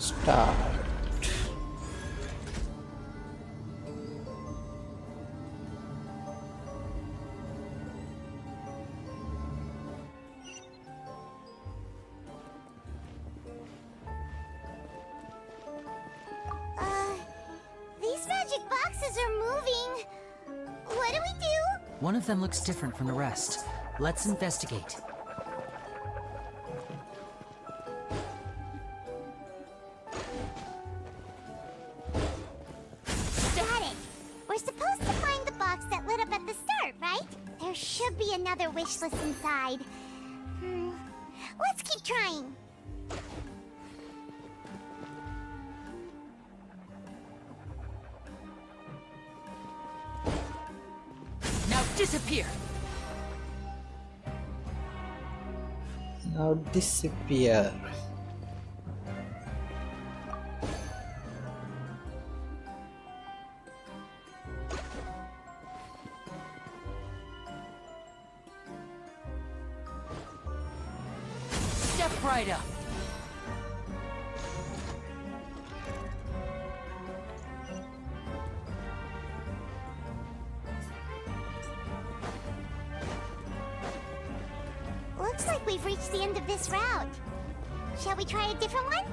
S4: start
S3: These magic boxes are moving. What do we do?
S6: One of them looks different from the rest. Let's investigate.
S3: Got it. We're supposed to find the box that lit up at the start, right? There should be another wish list inside. Let's keep trying.
S6: Now disappear!
S4: Now disappear.
S6: Step right up!
S3: Looks like we've reached the end of this route. Shall we try a different one?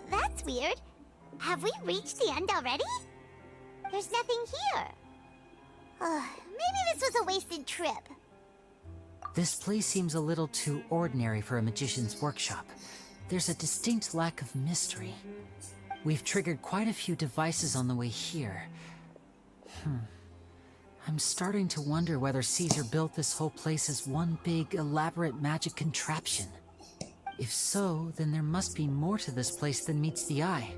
S3: That's weird. Have we reached the end already? There's nothing here. Maybe this was a wasted trip.
S6: This place seems a little too ordinary for a magician's workshop. there's a distinct lack of mystery. We've triggered quite a few devices on the way here. I'm starting to wonder whether Caesar built this whole place as one big, elaborate magic contraption. If so, then there must be more to this place than meets the eye.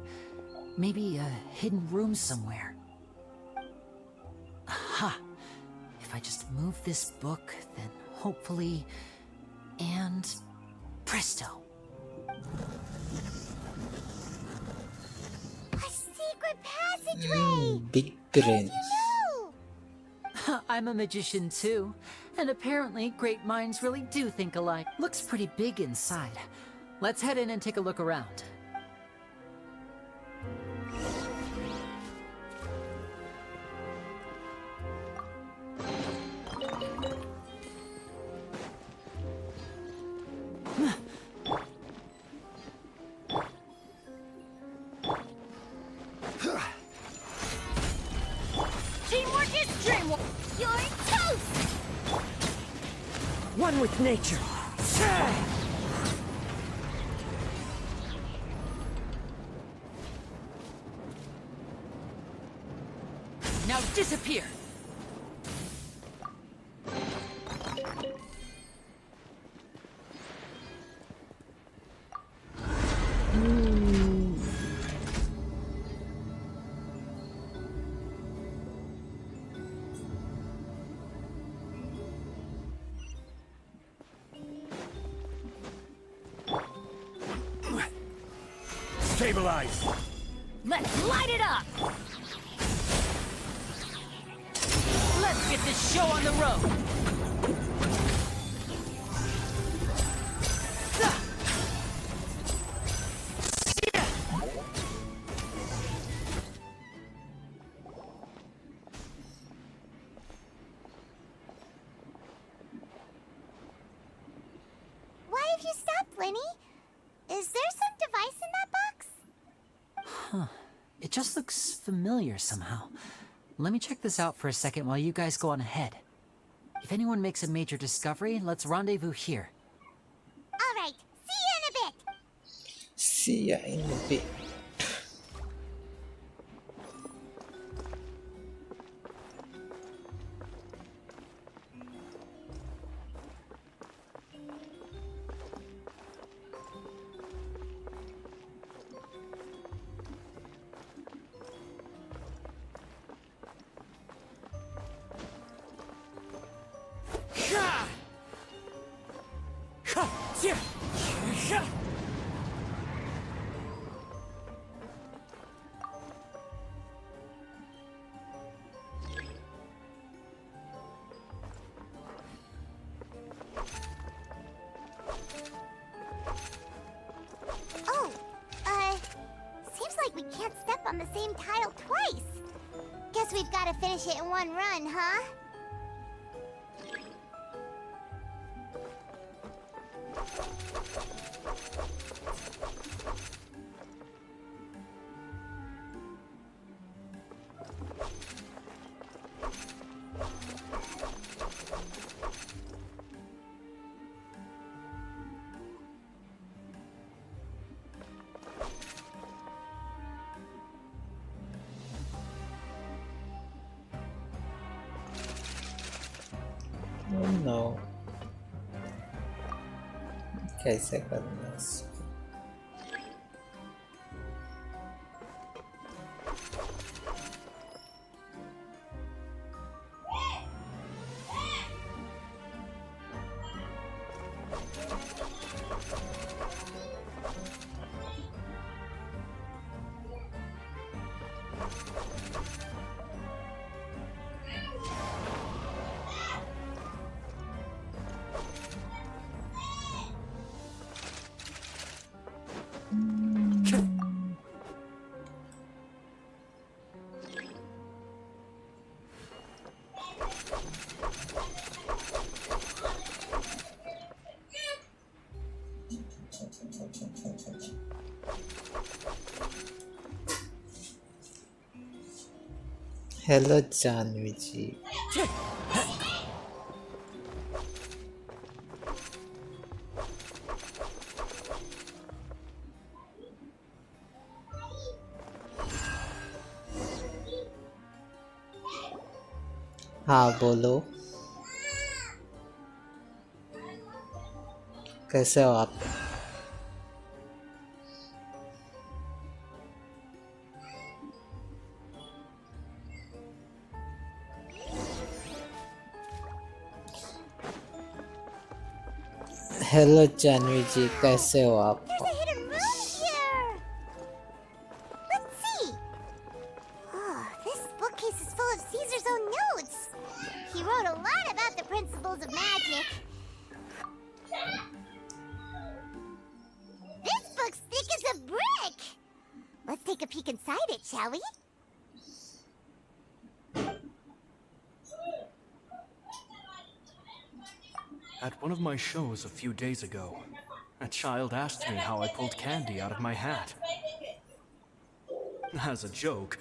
S6: Maybe a hidden room somewhere. Aha! If I just move this book, then hopefully... and... presto!
S3: A secret passageway!
S4: Big brains.
S6: I'm a magician too, and apparently great minds really do think alike. Looks pretty big inside. Let's head in and take a look around.
S1: Teamwork is dreamwork!
S3: You're toast!
S1: One with nature.
S6: Now disappear!
S15: Stabilize!
S1: Let's light it up!
S6: Let's get this show on the road!
S3: Why have you stopped, Lenny? Is there some device in that box?
S6: Huh. It just looks familiar somehow. Let me check this out for a second while you guys go on ahead. If anyone makes a major discovery, let's rendezvous here.
S3: All right,
S4: See ya in a bit.
S3: Oh, seems like we can't step on the same tile twice. Guess we've got to finish it in one run, huh?
S4: Oh no. कैसे करना है इसको? Hello, Janvi ji. हाँ बोलो, कैसे हो आप? Hello Janvi जी, कैसे हो आप?
S3: There's a hidden room here. Let's see. Oh, this bookcase is full of Caesar's own notes. He wrote a lot about the principles of magic. This book's thick as a brick. Let's take a peek inside it, shall we?
S8: At one of my shows a few days ago, a child asked me how I pulled candy out of my hat. As a joke,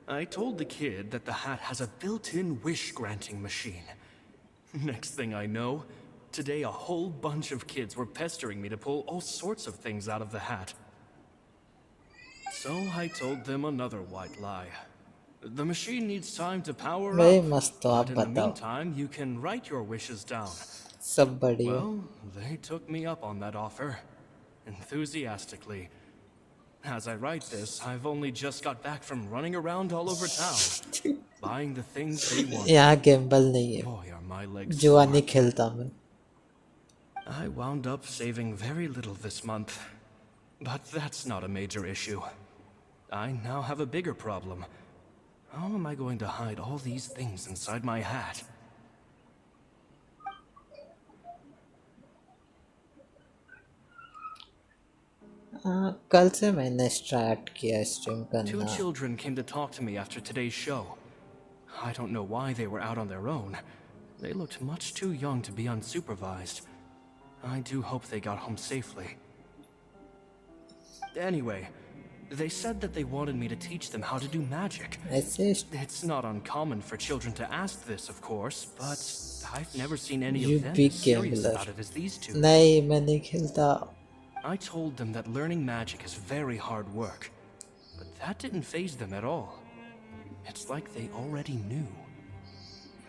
S8: I told the kid that the hat has a built-in wish-granting machine. Next thing I know, today a whole bunch of kids were pestering me to pull all sorts of things out of the hat. So I told them another white lie. The machine needs time to power up, but in the meantime, you can write your wishes down. Well, they took me up on that offer, enthusiastically. As I write this, I've only just got back from running around all over town, buying the things they want.
S4: यहाँ Gamble नहीं है,
S8: Boy, are my legs
S4: जुआ
S8: sore.
S4: नहीं खेलता मैं.
S8: I wound up saving very little this month, but that's not a major issue. I now have a bigger problem. How am I going to hide all these things inside my hat?
S4: कल से मैंने start किया stream करना.
S8: 2 children came to talk to me after today's show. I don't know why they were out on their own. They looked much too young to be unsupervised. I do hope they got home safely. Anyway, they said that they wanted me to teach them how to do magic. It's not uncommon for children to ask this, of course, but I've never seen any of them as serious about it as these two.
S4: नहीं, मैं नहीं खेलता.
S8: I told them that learning magic is very hard work, but that didn't faze them at all. It's like they already knew.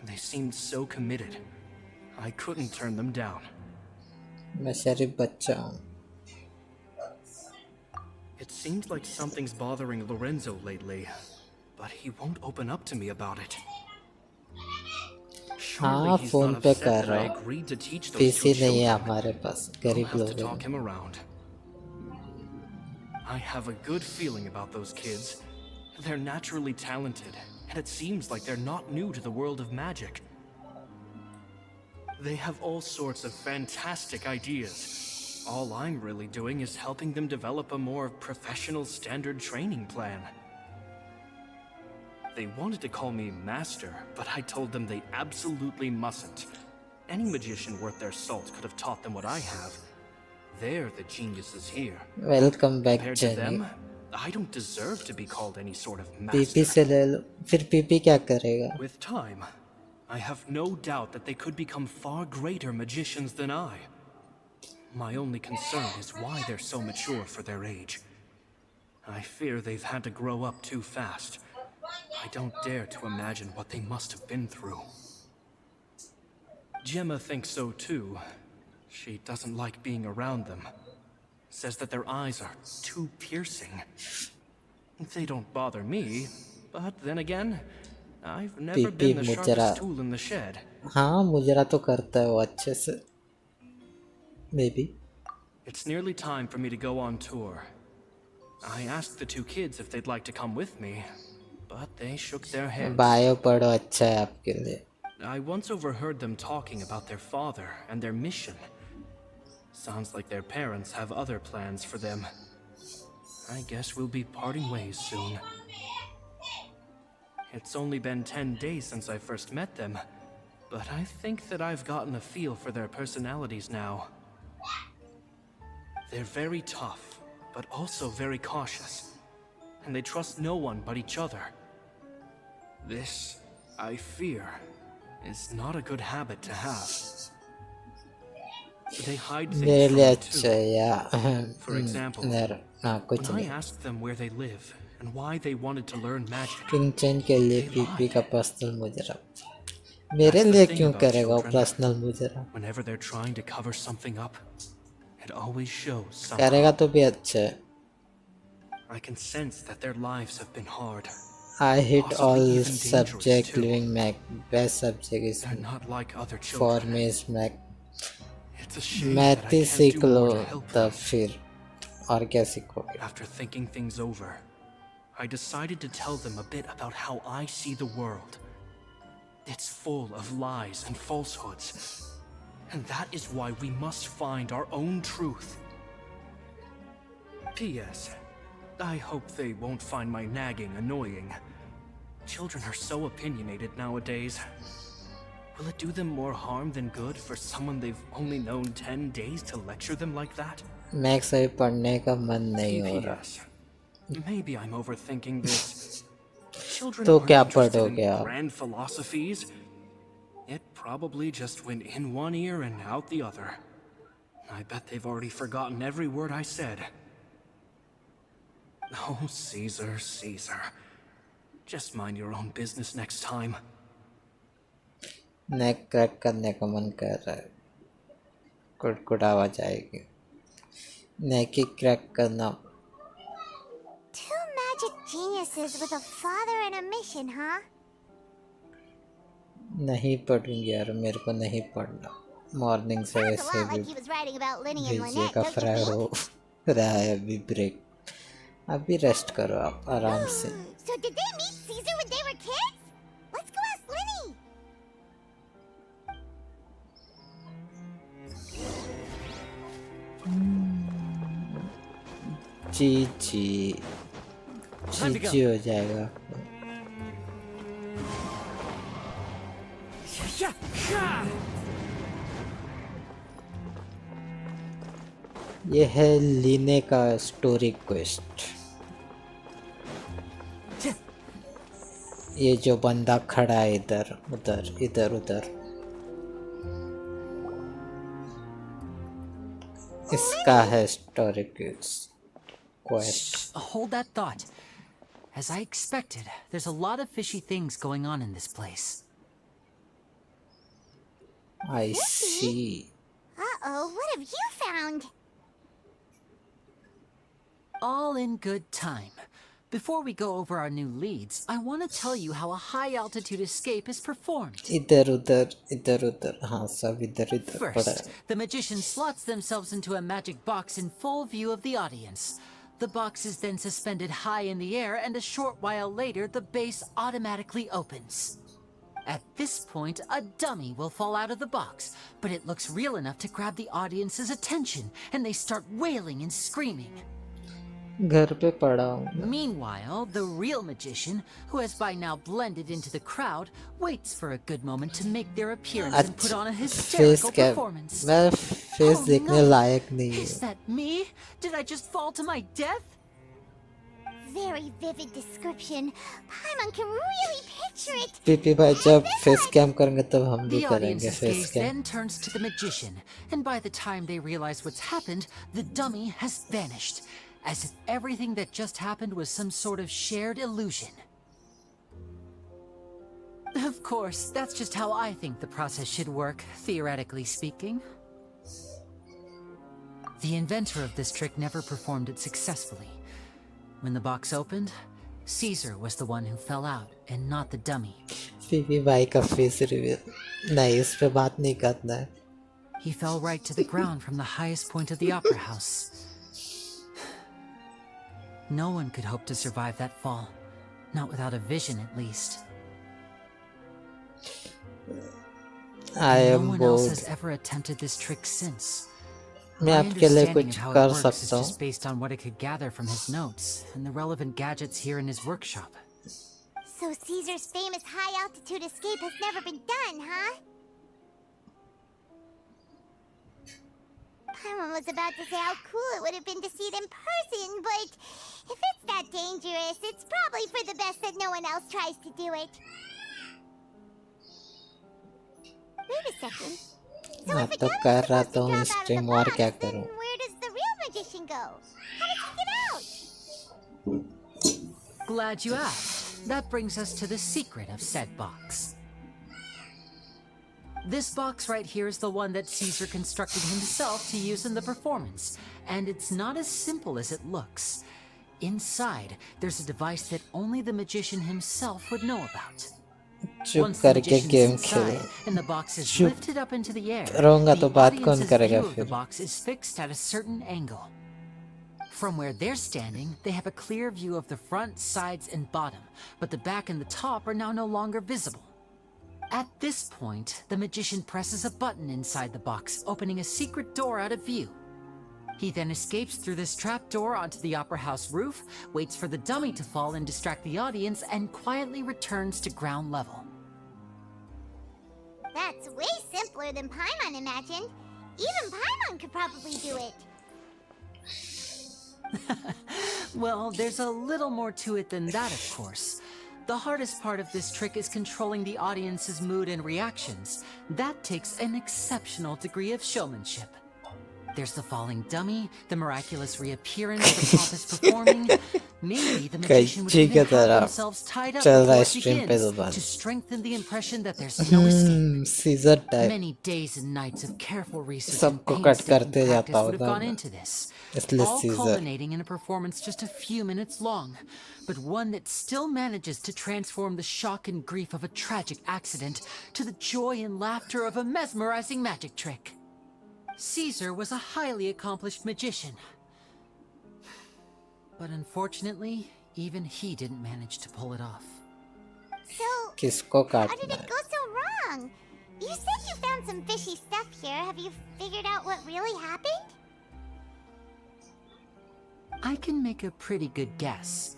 S8: They seemed so committed. I couldn't turn them down.
S4: मैं सिर्फ बच्चा हूँ.
S8: It seems like something's bothering Lorenzo lately, but he won't open up to me about it.
S4: हाँ, phone पे कर रहा हूँ. PC नहीं है हमारे पास, गरीब लोग हैं.
S8: I have a good feeling about those kids. They're naturally talented, and it seems like they're not new to the world of magic. They have all sorts of fantastic ideas. All I'm really doing is helping them develop a more professional standard training plan. They wanted to call me Master, but I told them they absolutely mustn't. Any magician worth their salt could have taught them what I have. They're the geniuses here.
S4: Welcome back,
S8: Compared
S4: Jenny.
S8: to them, I don't deserve to be called any sort of
S4: PP
S8: master.
S4: से ले लो. फिर PP क्या करेगा?
S8: With time, I have no doubt that they could become far greater magicians than I. My only concern is why they're so mature for their age. I fear they've had to grow up too fast. I don't dare to imagine what they must have been through. Gemma thinks so too. She doesn't like being around them. Says that their eyes are too piercing. They don't bother me, but then again, I've never been the sharpest tool in the shed.
S4: हाँ, मुजरा तो करता है वो अच्छे से. Maybe.
S8: It's nearly time for me to go on tour. I asked the 2 kids if they'd like to come with me, but they shook their heads.
S4: Bio पढ़ो, अच्छा है आपके लिए.
S8: I once overheard them talking about their father and their mission. Sounds like their parents have other plans for them. I guess we'll be parting ways soon. It's only been 10 days since I first met them, but I think that I've gotten a feel for their personalities now. They're very tough, but also very cautious, and they trust no one but each other. This, I fear, is not a good habit to have. They hide things from me too. For example, when I asked them where they live and why they wanted to learn magic,
S4: किंचन के लिए PP का personal मुजरा. मेरे
S8: That's the
S4: लिए
S8: thing
S4: क्यों
S8: about
S4: करेगा वो
S8: children.
S4: Personal मुजरा?
S8: Whenever they're trying to cover something up, it always shows somehow.
S4: करेगा तो भी अच्छा है.
S8: I can sense that their lives have been hard.
S4: I hit
S8: Possibly
S4: all
S8: even dangerous
S4: subject
S8: too.
S4: living Mac. Best subject is
S8: They're not like other
S4: for
S8: children.
S4: me is Mac.
S8: It's a shame that I
S4: math he
S8: can't
S4: सीख
S8: do
S4: low
S8: more to help
S4: तब
S8: them.
S4: फिर और क्या सीखोगे?
S8: After thinking things over, I decided to tell them a bit about how I see the world. It's full of lies and falsehoods. And that is why we must find our own truth. P.S. I hope they won't find my nagging annoying. Children are so opinionated nowadays. Will it do them more harm than good for someone they've only known 10 days to lecture them like that?
S4: Max अभी पढ़ने का मन नहीं हो रहा.
S8: P.S. Maybe I'm overthinking this. Children
S4: तो
S8: aren't
S4: क्या
S8: interested in
S4: पढ़ोगे आप?
S8: grand philosophies. It probably just went in one ear and out the other. I bet they've already forgotten every word I said. Oh, Caesar, Caesar. Just mind your own business next time.
S4: Neck crack करने का मन कर रहा है. कुट आवाज आएगी. नेक ही crack करना.
S3: Two magic geniuses with a father and a mission, huh?
S4: नहीं पढ़ूंगी यार, मेरे को नहीं पढ़ना. मॉर्निंग से
S3: Sounds a
S4: वैसे
S3: lot
S4: भी
S3: like he was writing about Linny and
S4: भेजिए
S3: Lynette,
S4: का
S3: don't you
S4: फ्राई
S3: think?
S4: हो रहा है. अभी ब्रेक. अभी रेस्ट करो आप आराम से.
S3: So did they meet Caesar when they were kids? Let's go ask Linny.
S4: जी हो जाएगा. ये है लीने का स्टोरी क्वेस्ट. ये जो बंदा खड़ा है इधर उधर इधर उधर, इसका है story quest.
S6: Hold that thought. As I expected, there's a lot of fishy things going on in this place.
S4: I see.
S3: Uh-oh, what have you found?
S6: All in good time. Before we go over our new leads, I want to tell you how a high-altitude escape is performed.
S4: इधर उधर हाँ सब इधर पड़ा
S6: First,
S4: है.
S6: the magician slots themselves into a magic box in full view of the audience. The box is then suspended high in the air, and a short while later, the base automatically opens. At this point, a dummy will fall out of the box, but it looks real enough to grab the audience's attention, and they start wailing and screaming.
S4: घर पे पड़ा हूँ.
S6: Meanwhile, the real magician, who has by now blended into the crowd, waits for a good moment to make their appearance and put on a hysterical performance.
S4: मैं face देखने लायक नहीं हूँ.
S6: Is that me? Did I just fall to my death?
S3: Very vivid description. Paimon can really picture it.
S4: PP भाई जब face cam करेंगे तब हम भी
S6: The
S4: करेंगे
S6: audience's
S4: face
S6: gaze
S4: cam.
S6: then turns to the magician, and by the time they realize what's happened, the dummy has vanished, as if everything that just happened was some sort of shared illusion. Of course, that's just how I think the process should work, theoretically speaking. The inventor of this trick never performed it successfully. When the box opened, Caesar was the one who fell out, and not the dummy.
S4: PP भाई का face reveal. नहीं, इस पे बात नहीं करना है.
S6: He fell right to the ground from the highest point of the opera house. No one could hope to survive that fall. Not without a vision, at least. No one else has ever attempted this trick since.
S4: मैं
S6: My
S4: आपके लिए
S6: understanding
S4: कुछ
S6: of how
S4: कर
S6: it works is
S4: सकता हूँ.
S6: just based on what it could gather from his notes and the relevant gadgets here in his workshop.
S3: So Caesar's famous high-altitude escape has never been done, huh? Paimon was about to say how cool it would have been to see it in person, but if it's that dangerous, it's probably for the best that no one else tries to do it. Wait a second. So
S4: मैं
S3: if a
S4: तो
S3: dummy's
S4: कर रहा
S3: supposed to
S4: हूँ
S3: drop out of the
S4: stream और
S3: box,
S4: क्या
S3: then
S4: करूँ.
S3: where does the real magician go? How does he get out?
S6: Glad you asked. That brings us to the secret of said box. This box right here is the one that Caesar constructed himself to use in the performance, and it's not as simple as it looks. Inside, there's a device that only the magician himself would know about.
S4: चुप
S6: Once the
S4: करके
S6: magician's
S4: game
S6: inside
S4: Khelo.
S6: and the box is
S4: चुप
S6: lifted up into the air,
S4: रहूंगा तो
S6: the
S4: बात कौन
S6: audience's
S4: करेगा
S6: view of the
S4: फिर?
S6: box is fixed at a certain angle. From where they're standing, they have a clear view of the front, sides, and bottom, but the back and the top are now no longer visible. At this point, the magician presses a button inside the box, opening a secret door out of view. He then escapes through this trapdoor onto the opera house roof, waits for the dummy to fall and distract the audience, and quietly returns to ground level.
S3: That's way simpler than Paimon imagined. Even Paimon could probably do it.
S6: Well, there's a little more to it than that, of course. The hardest part of this trick is controlling the audience's mood and reactions. That takes an exceptional degree of showmanship. There's the falling dummy, the miraculous reappearance, the pompous performing. Maybe the magician would even have themselves tied up before it begins to strengthen the impression that there's no escape. Many days and nights of careful research and painstaking practice would have gone into this, all culminating in a performance just a few minutes long, but one that still manages to transform the shock and grief of a tragic accident to the joy and laughter of a mesmerizing magic trick. Caesar was a highly accomplished magician. But unfortunately, even he didn't manage to pull it off.
S3: So, how did it go so wrong? You said you found some fishy stuff here. Have you figured out what really happened?
S6: I can make a pretty good guess.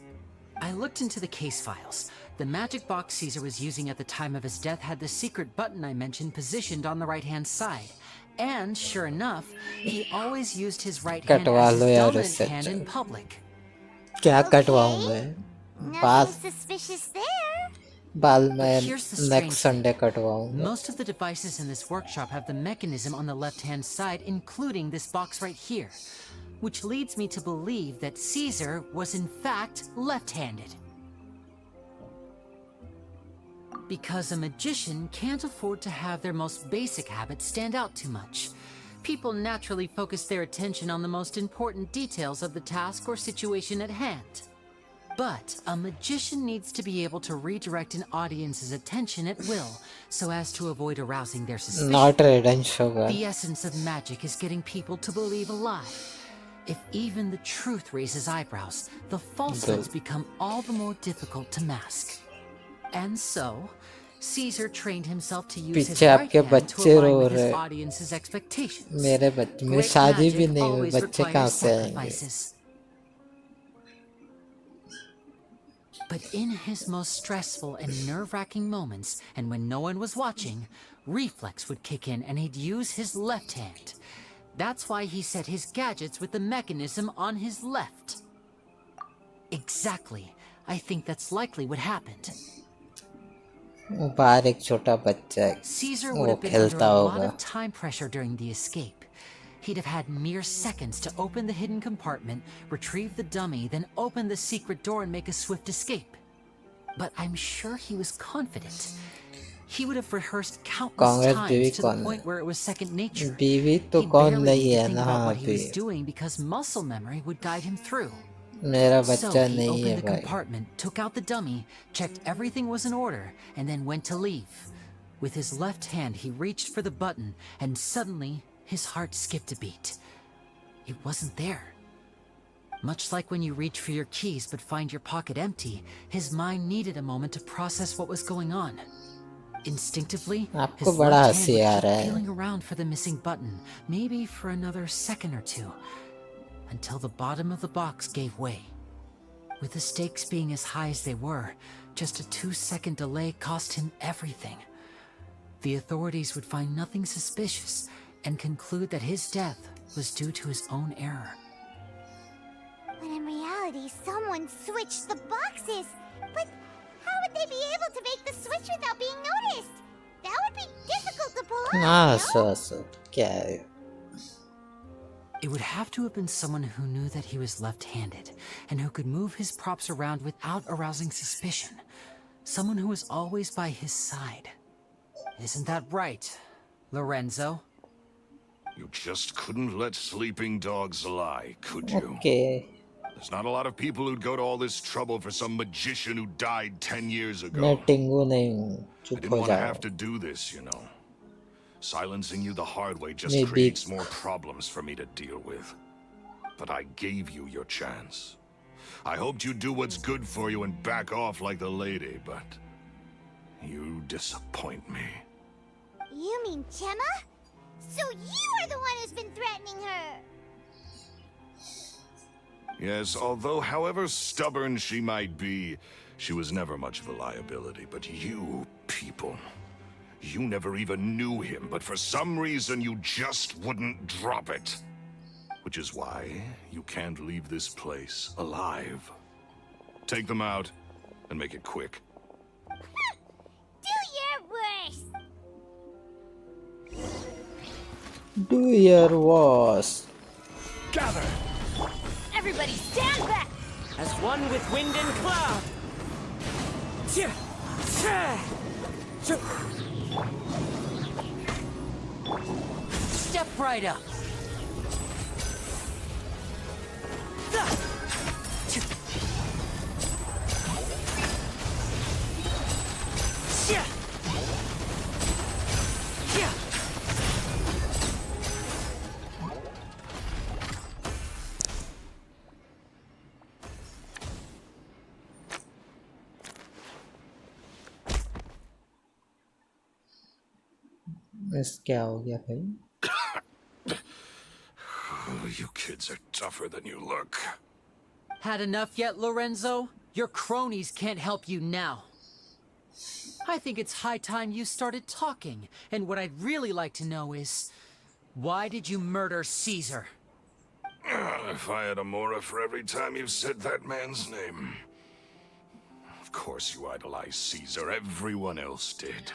S6: I looked into the case files. The magic box Caesar was using at the time of his death had the secret button I mentioned positioned on the right-hand side. And sure enough, he always used his right hand as his dominant hand in public.
S4: क्या कटवाऊं मैं? बाल
S3: suspicious there.
S4: बाल मैं next Sunday कटवाऊंगा.
S6: Most of the devices in this workshop have the mechanism on the left-hand side, including this box right here, which leads me to believe that Caesar was in fact left-handed. Because a magician can't afford to have their most basic habits stand out too much. People naturally focus their attention on the most important details of the task or situation at hand. But a magician needs to be able to redirect an audience's attention at will, so as to avoid arousing their suspicion.
S4: Not red and sugar.
S6: The essence of magic is getting people to believe a lie. If even the truth raises eyebrows, the falsehoods become all the more difficult to mask. And so, Caesar trained himself to use his right hand to align with his audience's expectations.
S4: मेरे बच्चे मेरी शादी भी नहीं हुई, बच्चे कहाँ से आएंगे?
S6: But in his most stressful and nerve-wracking moments, and when no one was watching, reflex would kick in and he'd use his left hand. That's why he set his gadgets with the mechanism on his left. Exactly. I think that's likely what happened.
S4: बाहर एक छोटा बच्चा है,
S6: Caesar would have been under a lot of time pressure during the escape. He'd have had mere seconds to open the hidden compartment, retrieve the dummy, then open the secret door and make a swift escape. But I'm sure he was confident. He would have rehearsed countless times to the point where it was second nature. He barely needed to think about what he was doing because muscle memory would guide him through. So he opened the compartment, took out the dummy, checked everything was in order, and then went to leave. With his left hand, he reached for the button, and suddenly, his heart skipped a beat. It wasn't there. Much like when you reach for your keys but find your pocket empty, his mind needed a moment to process what was going on. Instinctively, his left hand kept feeling around for the missing button, maybe for another second or two, until the bottom of the box gave way. With the stakes being as high as they were, just a 2-second delay cost him everything. The authorities would find nothing suspicious and conclude that his death was due to his own error.
S3: When in reality, someone switched the boxes. But how would they be able to make the switch without being noticed? That would be difficult to pull off. No?
S6: It would have to have been someone who knew that he was left-handed and who could move his props around without arousing suspicion. Someone who was always by his side. Isn't that right, Lorenzo.
S13: You just couldn't let sleeping dogs lie, could you?
S4: Okay.
S13: There's not a lot of people who'd go to all this trouble for some magician who died 10 years ago.
S4: मैं टिंगू नहीं हूँ,
S13: I
S4: चुप
S13: didn't
S4: हो
S13: want to
S4: जाओ.
S13: have to do this, you know. Silencing you the hard way just
S4: Maybe.
S13: creates more problems for me to deal with. But I gave you your chance. I hoped you'd do what's good for you and back off like the lady, but you disappoint me.
S3: You mean Gemma? So you are the one who's been threatening her!
S13: Yes, although however stubborn she might be, she was never much of a liability. But you people, you never even knew him, but for some reason you just wouldn't drop it. Which is why you can't leave this place alive. Take them out, and make it quick.
S3: Do your worst!
S4: Do your worst.
S10: Gather!
S1: Everybody stand back!
S10: As one with wind and cloud!
S6: Step right up.
S4: इस क्या हो गया भाई?
S13: You kids are tougher than you look.
S6: Had enough yet, Lorenzo? Your cronies can't help you now. I think it's high time you started talking. And what I'd really like to know is, why did you murder Caesar?
S13: If I had a Mora for every time you've said that man's name. Of course you idolize Caesar, everyone else did.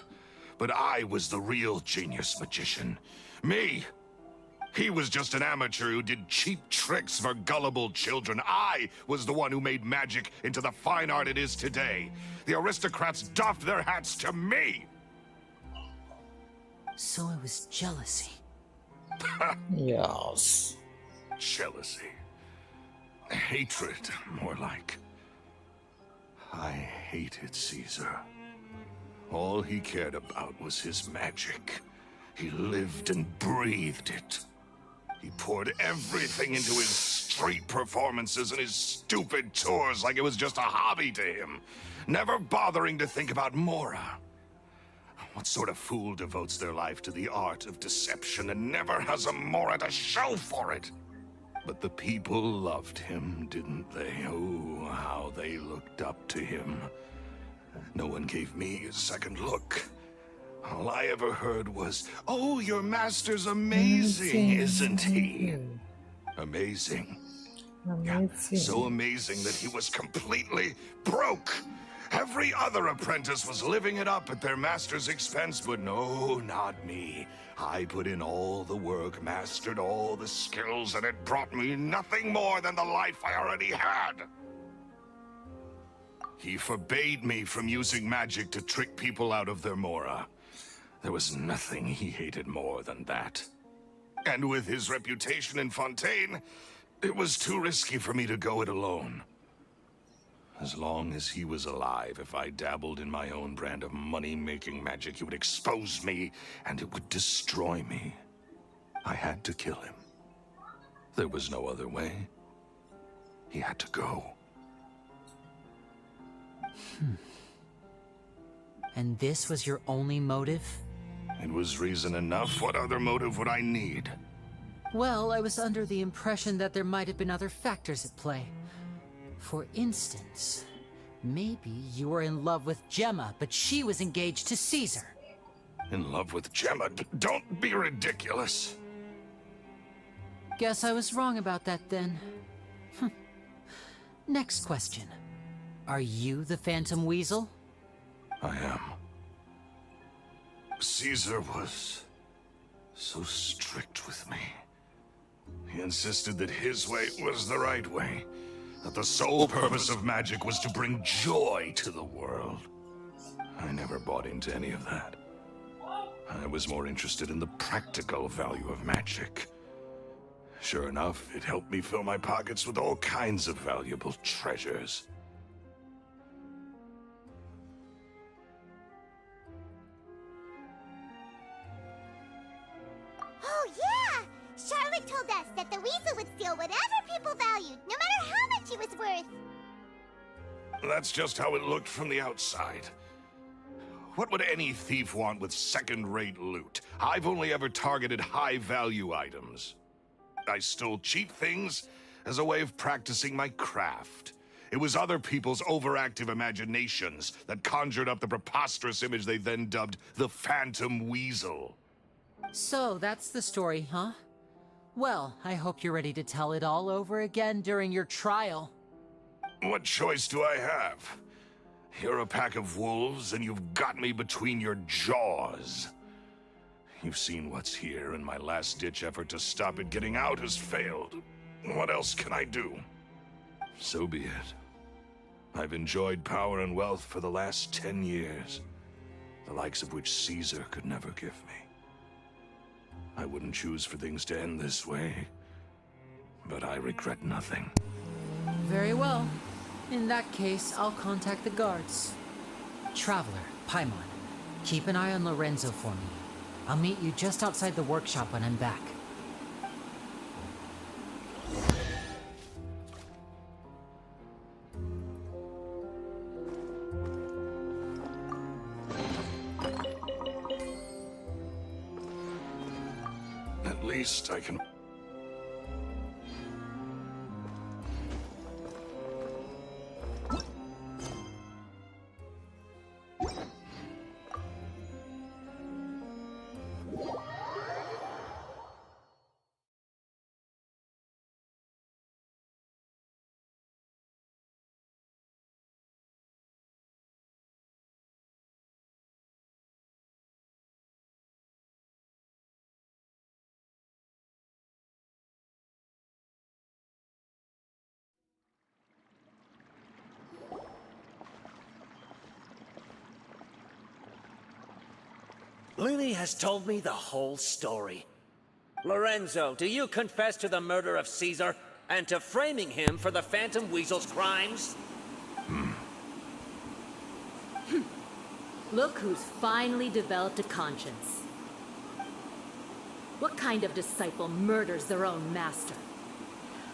S13: But I was the real genius magician. Me! He was just an amateur who did cheap tricks for gullible children. I was the one who made magic into the fine art it is today. The aristocrats doffed their hats to me!
S6: So it was jealousy.
S4: Yes.
S13: Jealousy. Hatred, more like. I hated Caesar. All he cared about was his magic. He lived and breathed it. He poured everything into his street performances and his stupid tours like it was just a hobby to him, never bothering to think about Mora. What sort of fool devotes their life to the art of deception and never has a Mora to show for it? But the people loved him, didn't they? Oh, how they looked up to him. No one gave me a second look. All I ever heard was, "Oh, your master's amazing, isn't he?" Amazing. Yeah, so amazing that he was completely broke. Every other apprentice was living it up at their master's expense, but no, not me. I put in all the work, mastered all the skills, and it brought me nothing more than the life I already had. He forbade me from using magic to trick people out of their Mora. There was nothing he hated more than that. And with his reputation in Fontaine, it was too risky for me to go it alone. As long as he was alive, if I dabbled in my own brand of money-making magic, he would expose me, and it would destroy me. I had to kill him. There was no other way. He had to go.
S6: And this was your only motive?
S13: It was reason enough. What other motive would I need?
S6: Well, I was under the impression that there might have been other factors at play. For instance, maybe you were in love with Gemma, but she was engaged to Caesar.
S13: In love with Gemma? Don't be ridiculous.
S6: Guess I was wrong about that then. Next question. Are you the Phantom Weasel?
S13: I am. Caesar was so strict with me. He insisted that his way was the right way. That the sole purpose of magic was to bring joy to the world. I never bought into any of that. I was more interested in the practical value of magic. Sure enough, it helped me fill my pockets with all kinds of valuable treasures.
S3: Oh, yeah! Charlotte told us that the weasel would steal whatever people valued, no matter how much it was worth.
S13: That's just how it looked from the outside. What would any thief want with second-rate loot? I've only ever targeted high-value items. I stole cheap things as a way of practicing my craft. It was other people's overactive imaginations that conjured up the preposterous image they then dubbed the Phantom Weasel.
S6: So, that's the story, huh? Well, I hope you're ready to tell it all over again during your trial.
S13: What choice do I have? You're a pack of wolves, and you've got me between your jaws. You've seen what's here, and my last-ditch effort to stop it getting out has failed. What else can I do? So be it. I've enjoyed power and wealth for the last 10 years, the likes of which Caesar could never give me. I wouldn't choose for things to end this way, but I regret nothing.
S6: Very well. In that case, I'll contact the guards. Traveler, Paimon, keep an eye on Lorenzo for me. I'll meet you just outside the workshop when I'm back.
S13: At least I can...
S2: Lily has told me the whole story. Lorenzo, do you confess to the murder of Caesar and to framing him for the Phantom Weasel's crimes?
S9: Look who's finally developed a conscience. What kind of disciple murders their own master?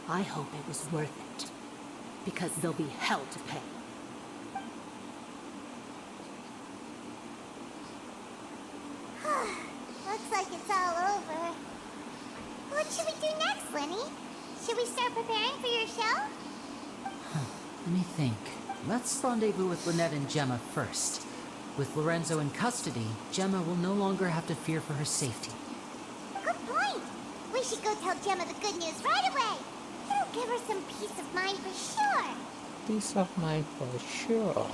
S9: I hope it was worth it, because there'll be hell to pay.
S3: Looks like it's all over. What should we do next, Lenny? Should we start preparing for your show?
S6: Let me think. Let's rendezvous with Lynette and Gemma first. With Lorenzo in custody, Gemma will no longer have to fear for her safety.
S3: Good point. We should go tell Gemma the good news right away. It'll give her some peace of mind for sure.
S4: Peace of mind for sure.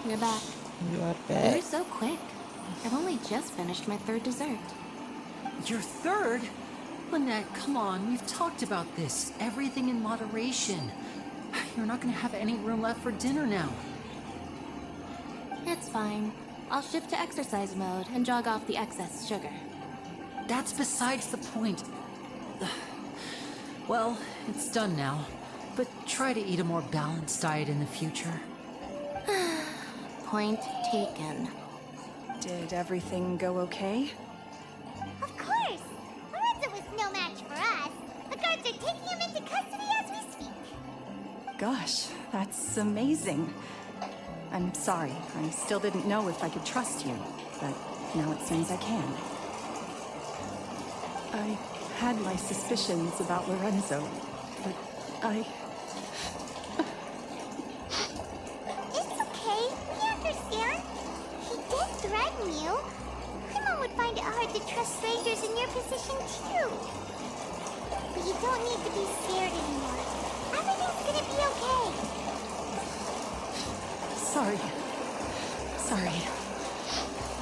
S12: You're back.
S4: You're back.
S12: You're so quick. I've only just finished my third dessert.
S6: Your third? Lynette, come on, we've talked about this. Everything in moderation. You're not gonna have any room left for dinner now.
S12: It's fine. I'll shift to exercise mode and jog off the excess sugar.
S6: That's besides the point. Well, it's done now. But try to eat a more balanced diet in the future.
S12: Point taken.
S11: Did everything go okay?
S3: Of course! Lorenzo was no match for us. The guards are taking him into custody as we speak.
S11: Gosh, that's amazing. I'm sorry. I still didn't know if I could trust you, but now it seems I can. I had my suspicions about Lorenzo,
S3: It's okay. We understand. He did threaten you. Paimon would find it hard to trust strangers in your position, too. But you don't need to be scared anymore. Everything's gonna be okay.
S11: Sorry.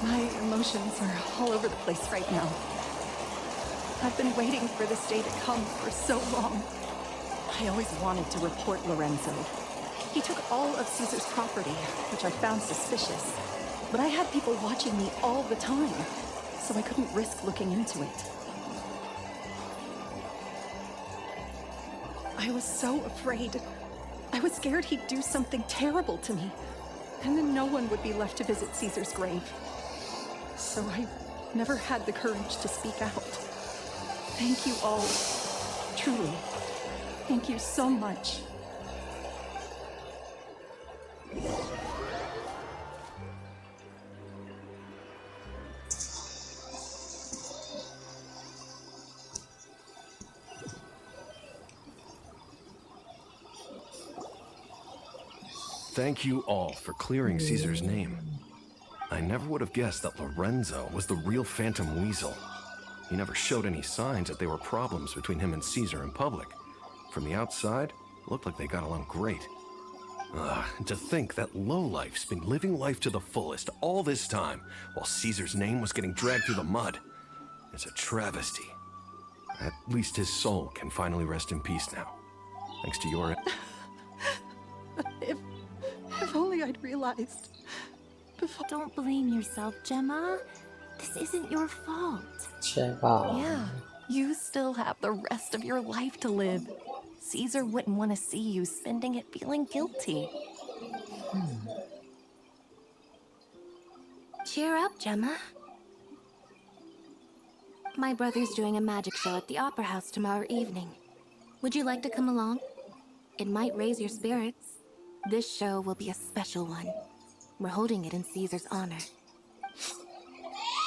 S11: My emotions are all over the place right now. I've been waiting for this day to come for so long. I always wanted to report Lorenzo. He took all of Caesar's property, which I found suspicious. But I had people watching me all the time, so I couldn't risk looking into it. I was so afraid. I was scared he'd do something terrible to me, and then no one would be left to visit Caesar's grave. So I never had the courage to speak out. Thank you all. Truly. Thank you so much.
S8: Thank you all for clearing Caesar's name. I never would have guessed that Lorenzo was the real Phantom Weasel. He never showed any signs that there were problems between him and Caesar in public. From the outside, it looked like they got along great. To think that lowlife's been living life to the fullest all this time, while Caesar's name was getting dragged through the mud. It's a travesty. At least his soul can finally rest in peace now. Thanks to your...
S11: If only I'd realized before...
S12: Don't blame yourself, Gemma. This isn't your fault.
S4: Gemma.
S12: Yeah, you still have the rest of your life to live. Caesar wouldn't want to see you spending it feeling guilty. Cheer up, Gemma. My brother's doing a magic show at the Opera House tomorrow evening. Would you like to come along? It might raise your spirits. This show will be a special one. We're holding it in Caesar's honor.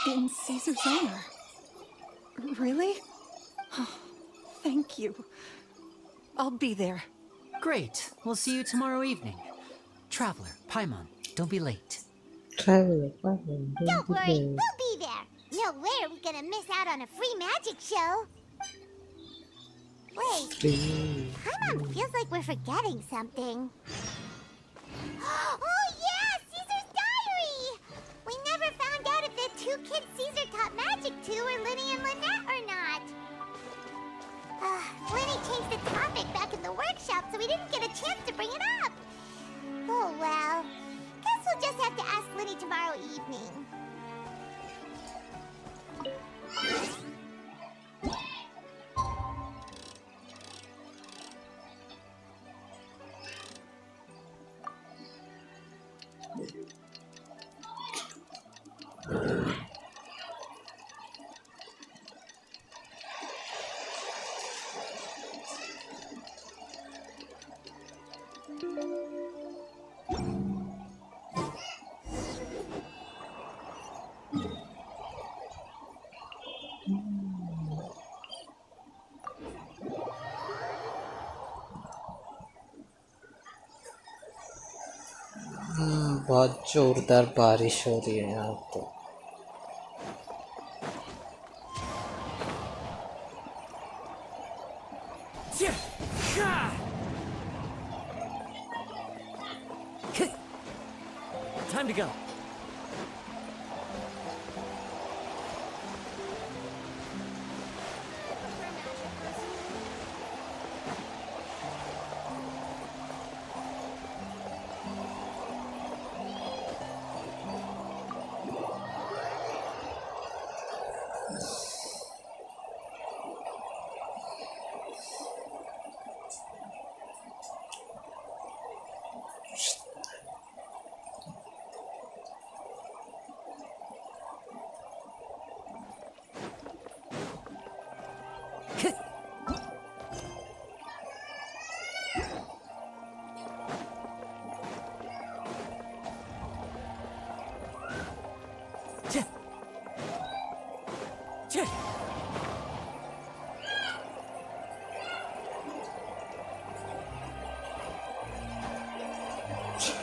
S11: In Caesar's honor? Really? Oh, thank you. I'll be there.
S6: Great. We'll see you tomorrow evening. Traveler, Paimon, don't be late.
S3: Don't worry, we'll be there. No way are we gonna miss out on a free magic show. Wait, Paimon feels like we're forgetting something. Oh yeah, Caesar's diary! We never found out if the two kids Caesar taught magic to were Linny and Lynette or not. Linny changed the topic back in the workshop, so we didn't get a chance to bring it up. Oh well. Guess we'll just have to ask Linny tomorrow evening.
S4: बहुत जोरदार बारिश हो रही है यहाँ तो।
S10: Time to go.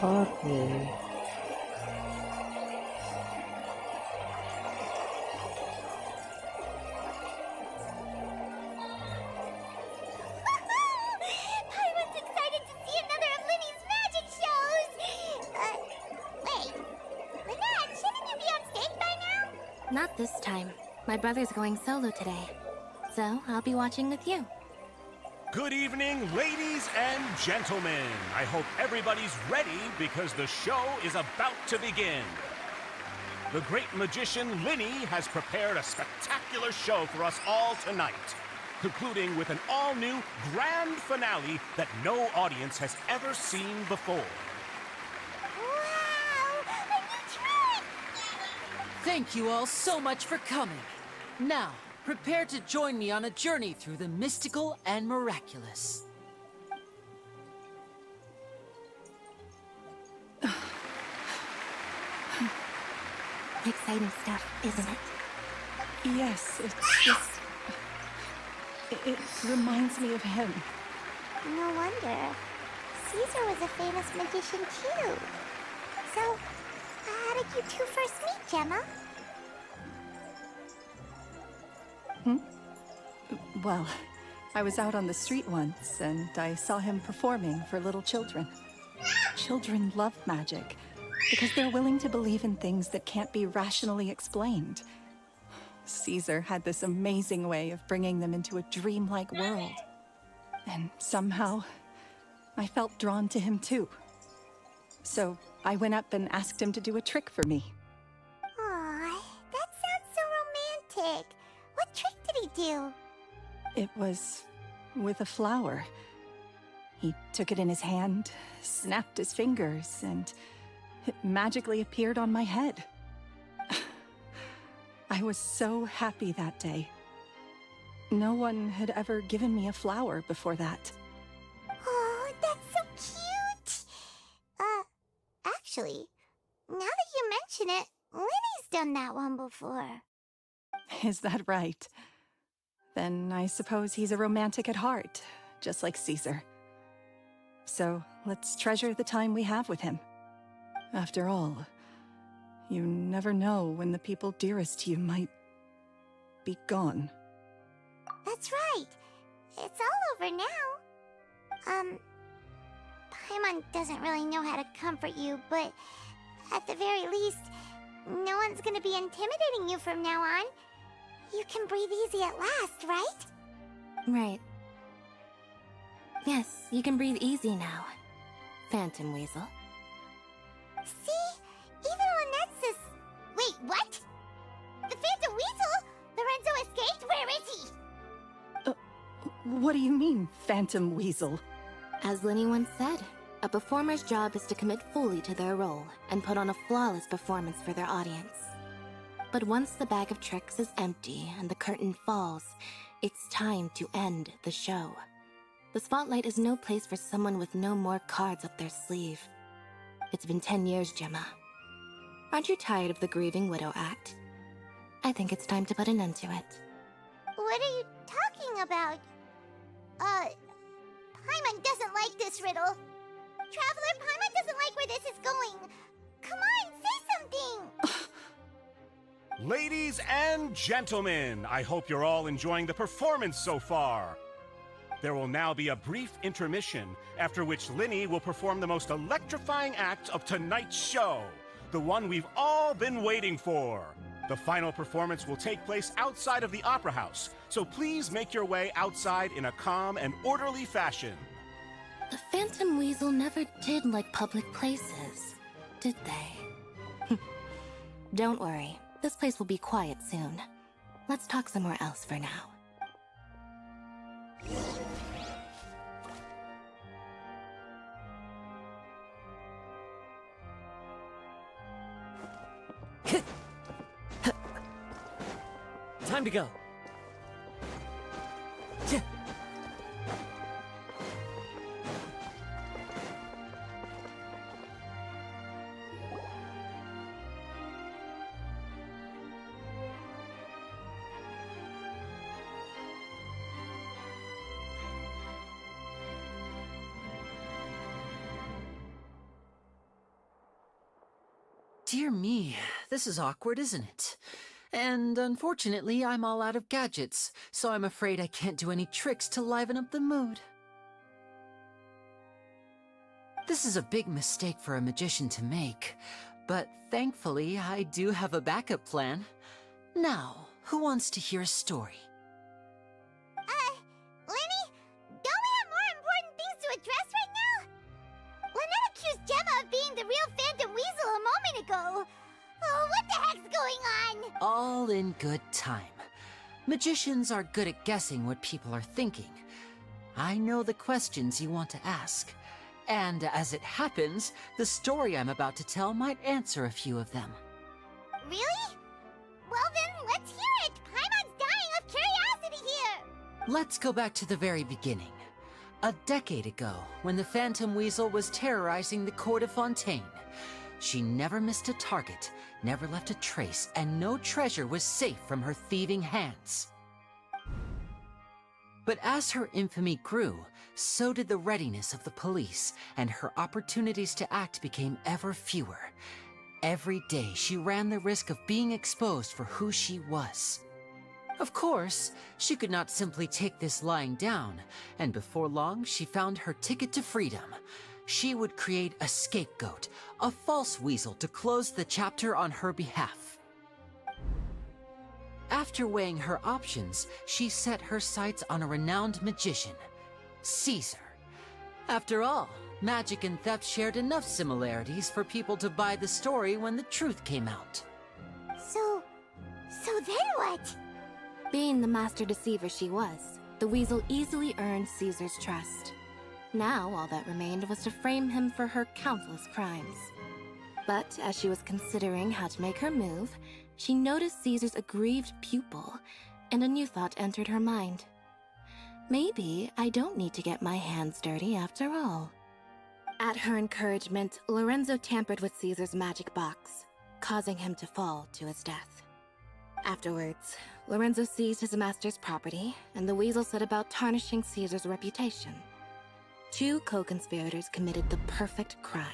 S4: Okay.
S3: Paimon's excited to see another of Linny's magic shows! Wait. Lynette, shouldn't you be on stage by now?
S12: Not this time. My brother's going solo today. So, I'll be watching with you.
S16: Good evening, ladies and gentlemen. I hope everybody's ready because the show is about to begin. The great magician Linny has prepared a spectacular show for us all tonight, concluding with an all-new grand finale that no audience has ever seen before.
S3: Wow! A new trick!
S6: Thank you all so much for coming. Now, prepare to join me on a journey through the mystical and miraculous.
S12: Exciting stuff, isn't it?
S11: Yes, it's just... It reminds me of him.
S3: No wonder. Caesar was a famous magician too. So, how did you two first meet, Gemma?
S11: Well, I was out on the street once, and I saw him performing for little children. Children love magic, because they're willing to believe in things that can't be rationally explained. Caesar had this amazing way of bringing them into a dreamlike world. And somehow, I felt drawn to him too. So I went up and asked him to do a trick for me.
S3: Aw, that sounds so romantic. What trick did he do?
S11: It was with a flower. He took it in his hand, snapped his fingers, and it magically appeared on my head. I was so happy that day. No one had ever given me a flower before that.
S3: Oh, that's so cute! Actually, now that you mention it, Linny's done that one before.
S11: Is that right? Then I suppose he's a romantic at heart, just like Caesar. So let's treasure the time we have with him. After all, you never know when the people dearest to you might be gone.
S3: That's right. It's all over now. Paimon doesn't really know how to comfort you, but at the very least, no one's gonna be intimidating you from now on. You can breathe easy at last, right?
S12: Right. Yes, you can breathe easy now, Phantom Weasel.
S3: See? Even Lynette says... Wait, what? The Phantom Weasel? Lorenzo escaped? Where is he?
S11: What do you mean, Phantom Weasel?
S12: As Linny once said, a performer's job is to commit fully to their role and put on a flawless performance for their audience. But once the bag of tricks is empty and the curtain falls, it's time to end the show. The spotlight is no place for someone with no more cards up their sleeve. It's been 10 years, Gemma. Aren't you tired of the grieving widow act? I think it's time to put an end to it.
S3: What are you talking about? Paimon doesn't like this riddle. Traveler, Paimon doesn't like where this is going. Come on, say something!
S16: Ladies and gentlemen, I hope you're all enjoying the performance so far. There will now be a brief intermission, after which Linny will perform the most electrifying act of tonight's show, the one we've all been waiting for. The final performance will take place outside of the Opera House, so please make your way outside in a calm and orderly fashion.
S12: The Phantom Weasel never did like public places, did they? Don't worry, this place will be quiet soon. Let's talk somewhere else for now.
S10: Time to go.
S6: Dear me, this is awkward, isn't it? And unfortunately, I'm all out of gadgets, so I'm afraid I can't do any tricks to liven up the mood. This is a big mistake for a magician to make, but thankfully, I do have a backup plan. Now, who wants to hear a story?
S3: Lenny, don't we have more important things to address right now? Lynette accused Gemma of being the real Phantom Weasel a moment ago. Oh, what the heck's going on?
S6: All in good time. Magicians are good at guessing what people are thinking. I know the questions you want to ask. And as it happens, the story I'm about to tell might answer a few of them.
S3: Really? Well then, let's hear it! Paimon's dying of curiosity here!
S6: Let's go back to the very beginning. A decade ago, when the Phantom Weasel was terrorizing the court of Fontaine. She never missed a target, never left a trace, and no treasure was safe from her thieving hands. But as her infamy grew, so did the readiness of the police, and her opportunities to act became ever fewer. Every day, she ran the risk of being exposed for who she was. Of course, she could not simply take this lying down, and before long, she found her ticket to freedom. She would create a scapegoat, a false weasel to close the chapter on her behalf. After weighing her options, she set her sights on a renowned magician, Caesar. After all, magic and theft shared enough similarities for people to buy the story when the truth came out.
S3: So then what?
S12: Being the master deceiver she was, the weasel easily earned Caesar's trust. Now all that remained was to frame him for her countless crimes. But as she was considering how to make her move, she noticed Caesar's aggrieved pupil, and a new thought entered her mind. Maybe I don't need to get my hands dirty after all. At her encouragement, Lorenzo tampered with Caesar's magic box, causing him to fall to his death. Afterwards, Lorenzo seized his master's property, and the weasel set about tarnishing Caesar's reputation. Two co-conspirators committed the perfect crime.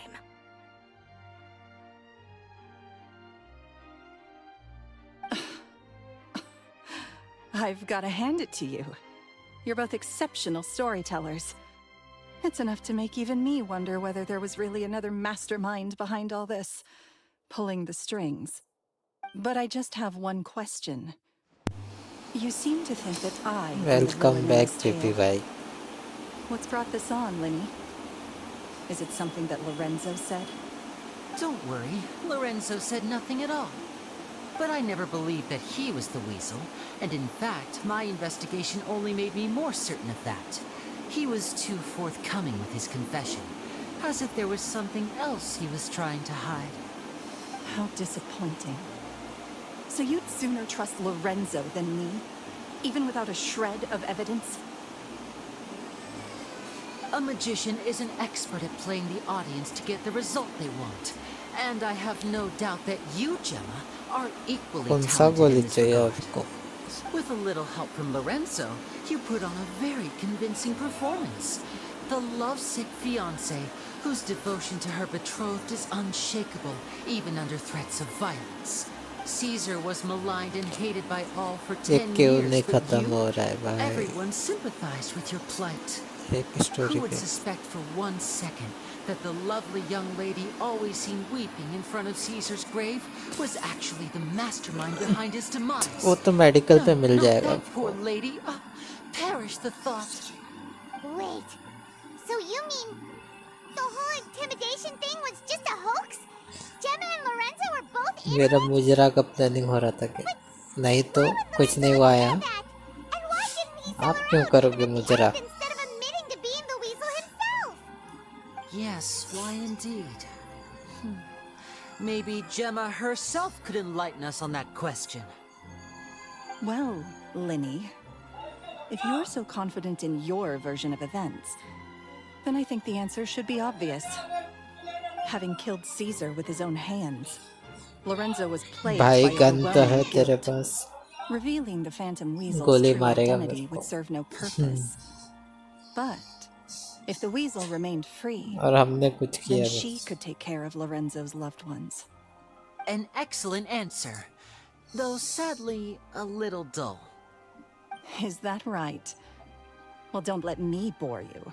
S11: I've got to hand it to you. You're both exceptional storytellers. It's enough to make even me wonder whether there was really another mastermind behind all this, pulling the strings. But I just have one question. You seem to think that I...
S4: Welcome back, Pippy Bhai.
S11: What's brought this on, Linny? Is it something that Lorenzo said?
S6: Don't worry, Lorenzo said nothing at all. But I never believed that he was the weasel, and in fact, my investigation only made me more certain of that. He was too forthcoming with his confession, as if there was something else he was trying to hide.
S11: How disappointing. So you'd sooner trust Lorenzo than me, even without a shred of evidence?
S6: A magician is an expert at playing the audience to get the result they want. And I have no doubt that you, Gemma, are equally talented in this regard. With a little help from Lorenzo, you put on a very convincing performance. The lovesick fiancé, whose devotion to her betrothed is unshakable, even under threats of violence. Caesar was maligned and hated by all for 10 years, but you, everyone sympathized with your plight. Who would suspect for 1 second that the lovely young lady always seen weeping in front of Caesar's grave was actually the mastermind behind his demise?
S4: वो तो medical पे मिल जाएगा.
S6: That poor lady, perish the thought.
S3: Wait, so you mean the whole intimidation thing was just a hoax? Gemma and Lorenzo were both in
S4: मेरा मुजरा का planning हो रहा था कि नहीं तो कुछ नहीं हुआ है. आप क्यों करोगे मुजरा?
S6: Yes, why indeed? Maybe Gemma herself could enlighten us on that question.
S11: Well, Linny, if you're so confident in your version of events, then I think the answer should be obvious. Having killed Caesar with his own hands, Lorenzo was plagued by overwhelming guilt. Revealing the Phantom Weasel's true identity would serve no purpose. But if the weasel remained free, then she could take care of Lorenzo's loved ones.
S6: An excellent answer, though sadly a little dull.
S11: Is that right? Well, don't let me bore you.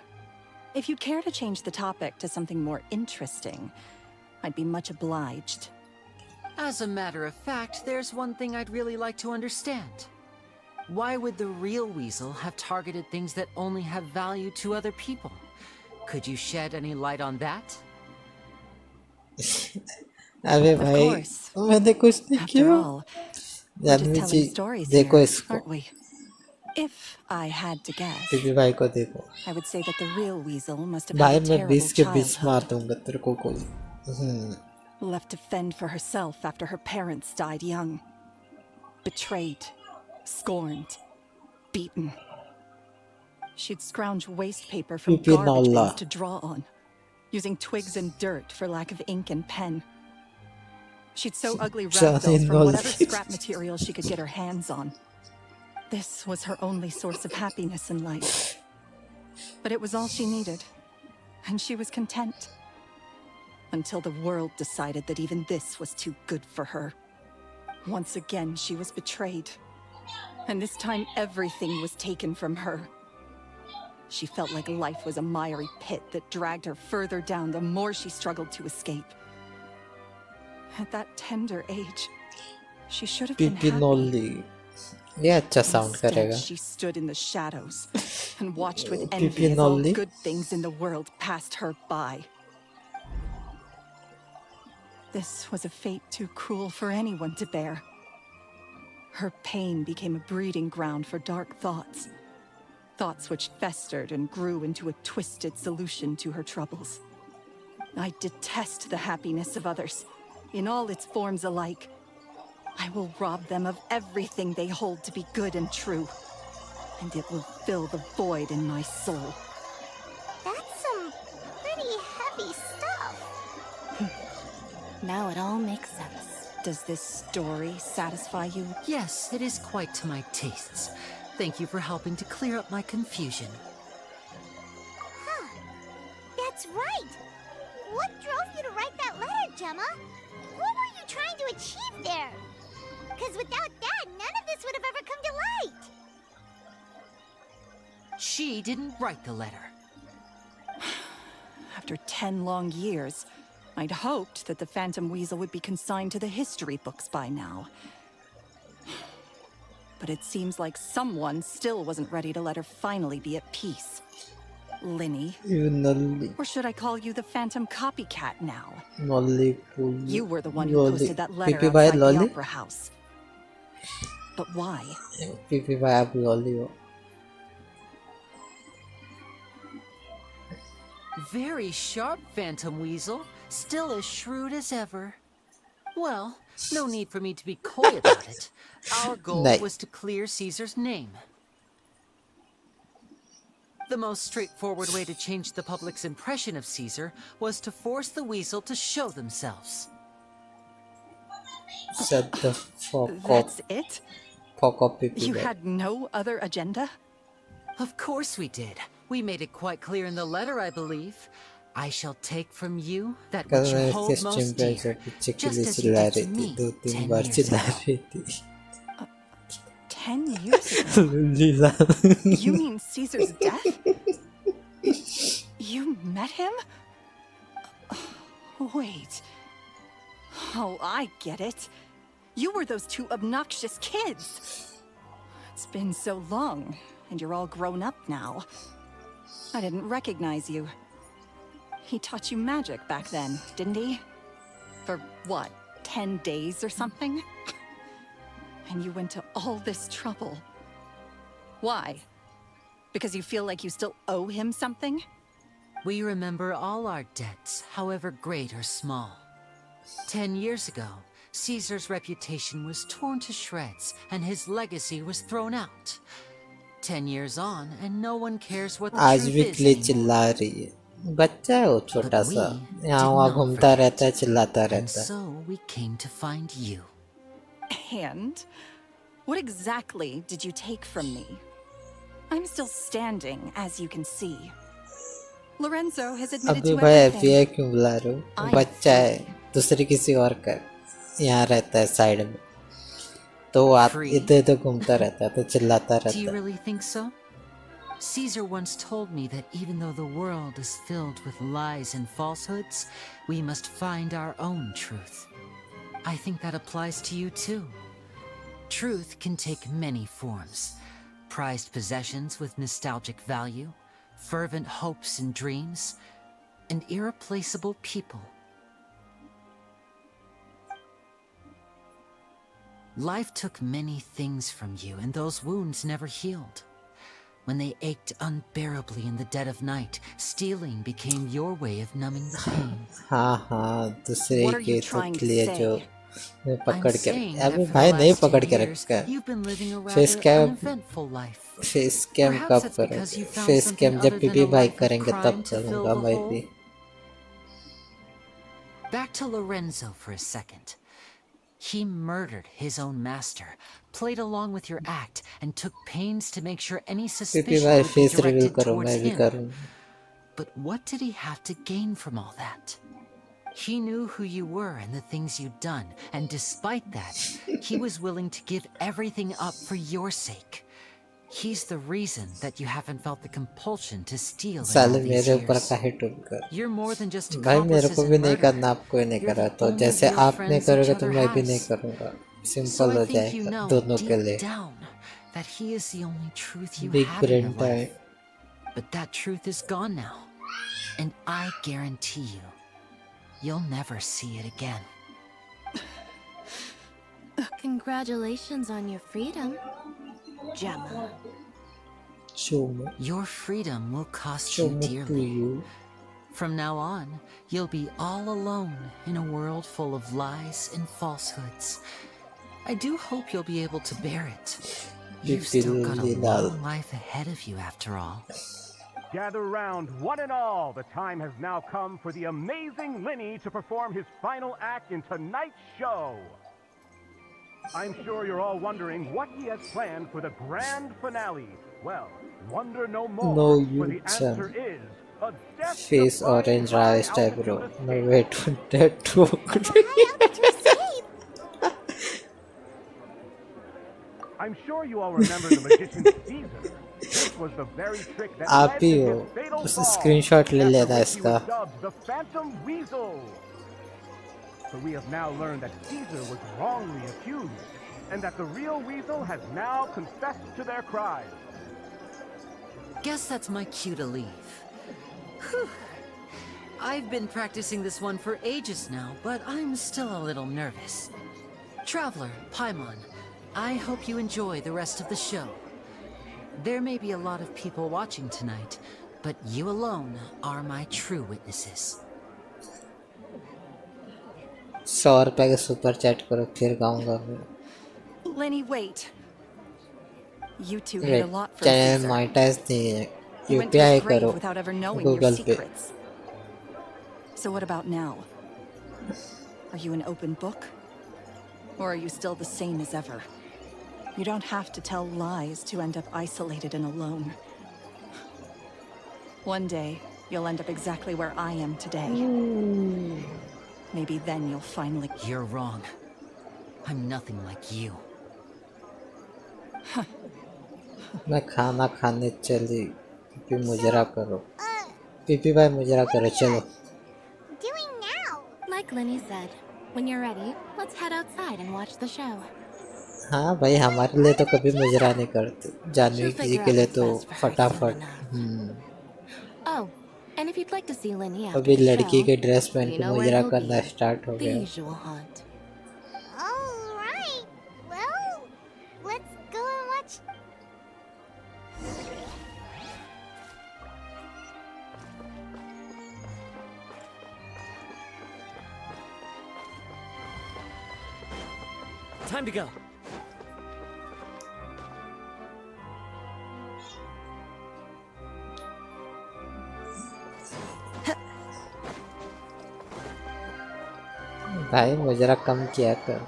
S11: If you'd care to change the topic to something more interesting, I'd be much obliged.
S6: As a matter of fact, there's one thing I'd really like to understand. Why would the real Weasel have targeted things that only have value to other people? Could you shed any light on that?
S4: अबे भाई मैंने कुछ नहीं किया जानवी जी देखो इसको
S11: If I had to guess,
S4: PP भाई को देखो
S11: I would say that the real Weasel must have
S4: भाई
S11: had a
S4: मैं
S11: terrible
S4: 20 के 20
S11: childhood.
S4: मार दूंगा तेरे को कोई
S11: Left to fend for herself after her parents died young. Betrayed, scorned, beaten. She'd scrounge waste paper from garbage bins to draw on, using twigs and dirt for lack of ink and pen. She'd sew ugly ragdolls from whatever scrap material she could get her hands on. This was her only source of happiness in life. But it was all she needed, and she was content. Until the world decided that even this was too good for her. Once again, she was betrayed. And this time, everything was taken from her. She felt like life was a miry pit that dragged her further down the more she struggled to escape. At that tender age, she should have been happy.
S4: ये अच्छा sound करेगा
S11: She stood in the shadows and watched with envy as all good things in the world passed her by. This was a fate too cruel for anyone to bear. Her pain became a breeding ground for dark thoughts. Thoughts which festered and grew into a twisted solution to her troubles. I detest the happiness of others, in all its forms alike. I will rob them of everything they hold to be good and true. And it will fill the void in my soul.
S3: That's some pretty heavy stuff.
S12: Now it all makes sense.
S11: Does this story satisfy you?
S6: Yes, it is quite to my tastes. Thank you for helping to clear up my confusion.
S3: Huh. That's right. What drove you to write that letter, Gemma? What were you trying to achieve there? Because without that, none of this would have ever come to light.
S6: She didn't write the letter.
S11: After 10 long years, I'd hoped that the Phantom Weasel would be consigned to the history books by now. But it seems like someone still wasn't ready to let her finally be at peace. Linny. Or should I call you the Phantom Copycat now? You were the one who posted that letter outside the Opera House. But why?
S6: Very sharp, Phantom Weasel. Still as shrewd as ever. Well, no need for me to be coy about it. Our goal was to clear Caesar's name. The most straightforward way to change the public's impression of Caesar was to force the Weasel to show themselves.
S4: Shut the fuck up.
S11: That's it?
S4: Fuck up, people.
S11: You had no other agenda?
S6: Of course we did. We made it quite clear in the letter, I believe. I shall take from you that which you hold most dear, just as you did to me 10 years ago.
S11: 10 years ago? You mean Caesar's death? You met him? Wait. Oh, I get it. You were those two obnoxious kids. It's been so long, and you're all grown up now. I didn't recognize you. He taught you magic back then, didn't he? For what, 10 days or something? And you went to all this trouble. Why? Because you feel like you still owe him something?
S6: We remember all our debts, however great or small. 10 years ago, Caesar's reputation was torn to shreds, and his legacy was thrown out. 10 years on, and no one cares what the truth is anymore.
S4: बच्चा है वो छोटा सा यहाँ वहाँ घूमता रहता है चिल्लाता रहता है
S6: So we came to find you.
S11: And what exactly did you take from me? I'm still standing, as you can see. Lorenzo has admitted to
S4: अभी भाई
S11: everything.
S4: FBI क्यों बुला रहे हो बच्चा है दूसरे किसी और का यहाँ रहता है साइड में, तो वो इधर इधर घूमता रहता है, तो चिल्लाता
S6: Do you
S4: रहता है।
S6: really think so? Caesar once told me that even though the world is filled with lies and falsehoods, we must find our own truth. I think that applies to you too. Truth can take many forms. Prized possessions with nostalgic value, fervent hopes and dreams, and irreplaceable people. Life took many things from you, and those wounds never healed. When they ached unbearably in the dead of night, stealing became your way of numbing the pain.
S4: हाँ दूसरे
S11: What are you
S4: के
S11: trying
S4: तो
S11: to
S4: लिए
S11: say?
S4: जो मैं
S6: I'm
S4: पकड़ के
S6: saying
S4: अबे
S6: that for
S4: भाई
S6: the
S4: नहीं
S6: last
S4: पकड़
S6: 10
S4: के
S6: years,
S4: रखा है।
S6: you've been living a
S4: face
S6: rather
S4: cam
S6: uneventful life.
S4: Face cam
S6: Perhaps
S4: कब
S6: that's because
S4: करोगे?
S6: you found
S4: face
S6: something
S4: cam जब
S6: other than
S4: पीपी
S6: a
S4: भाई
S6: life of
S4: करेंगे
S6: crime
S4: तब
S6: to fill
S4: करूँगा
S6: the
S4: मैं
S6: hole.
S4: भी।
S6: Back to Lorenzo for a second. He murdered his own master, played along with your act, and took pains to make sure any
S4: PP
S6: suspicion
S4: भाई
S6: would be
S4: face reveal
S6: directed
S4: करो,
S6: towards
S4: मैं भी
S6: him.
S4: करूँगा।
S6: But what did he have to gain from all that? He knew who you were and the things you'd done, and despite that, he was willing to give everything up for your sake. He's the reason that you haven't felt the compulsion to steal in all
S4: साले
S6: these
S4: मेरे ऊपर
S6: years.
S4: काहे टूट कर?
S6: You're more than just
S4: भाई मेरे
S6: accomplices
S4: को
S6: in
S4: भी नहीं
S6: murder.
S4: करना, आपको नहीं
S6: You're
S4: करा,
S6: the
S4: तो
S6: only
S4: जैसे
S6: real
S4: आप नहीं
S6: friends each
S4: करोगे तो
S6: other
S4: मैं भी नहीं
S6: has.
S4: करूँगा।
S6: So
S4: सिंपल
S6: I
S4: हो
S6: think you
S4: जाएगा
S6: know
S4: दोनों के
S6: deep
S4: लिए।
S6: down that he is the only truth you
S4: big
S6: have in your
S4: brain time.
S6: life. But that truth is gone now. And I guarantee you, you'll never see it again.
S12: Congratulations on your freedom, Gemma.
S6: Your freedom will cost
S4: Show
S6: you
S4: me to
S6: dearly.
S4: you.
S6: From now on, you'll be all alone in a world full of lies and falsehoods. I do hope you'll be able to bear it. You've still got a long life ahead of you after all.
S16: Gather round, one and all. The time has now come for the amazing Linny to perform his final act in tonight's show. I'm sure you're all wondering what he has planned for the grand finale. Well, wonder no more,
S4: No,
S16: for the
S4: you
S16: answer is a
S4: face orange rice type bro. No wait, that too.
S16: I'm sure you all remember the magician Caesar. This was the very trick that
S4: आप
S16: led
S4: he
S16: to
S4: हो,
S16: his fatal
S4: उस
S16: fall,
S4: screenshot ले
S16: after
S4: लेना
S16: which he
S4: इसका।
S16: was dubbed the Phantom Weasel. So we have now learned that Caesar was wrongly accused, and that the real Weasel has now confessed to their crimes.
S6: Guess that's my cue to leave. Whew. I've been practicing this one for ages now, but I'm still a little nervous. Traveler, Paimon, I hope you enjoy the rest of the show. There may be a lot of people watching tonight, but you alone are my true witnesses.
S4: 100 रुपए का super chat करो, फिर गाऊंगा मैं।
S11: Lenny, wait. You two hid
S4: Wait,
S11: a lot from
S4: channel
S11: Caesar.
S4: Monetize नहीं है,
S11: You went to
S4: UPI
S11: his grave
S4: करो
S11: without ever knowing your
S4: Google Pay.
S11: secrets. So what about now? Are you an open book? Or are you still the same as ever? You don't have to tell lies to end up isolated and alone. One day, you'll end up exactly where I am today. Maybe then you'll finally...
S6: You're wrong. I'm nothing like you.
S4: मैं खाना खाने चली, PP मुजरा करो, PP भाई मुजरा करो, चलो।
S3: Doing now?
S12: Like Lenny said, when you're ready, let's head outside and watch the show.
S4: हाँ भाई, हमारे लिए तो कभी मुजरा नहीं करते, जानवी जी के लिए तो फटाफट।
S12: Oh, and if you'd like to see Lenny after
S4: अभी
S12: the show,
S4: लड़की के ड्रेस पहन
S12: you
S4: के
S12: know where
S4: मुजरा
S12: he'll
S4: करना
S12: be.
S4: स्टार्ट हो
S12: The
S4: गया।
S12: usual haunt.
S3: All right. Well, let's go and watch.
S10: Time to go.
S4: भाई मुजरा कम किया कर।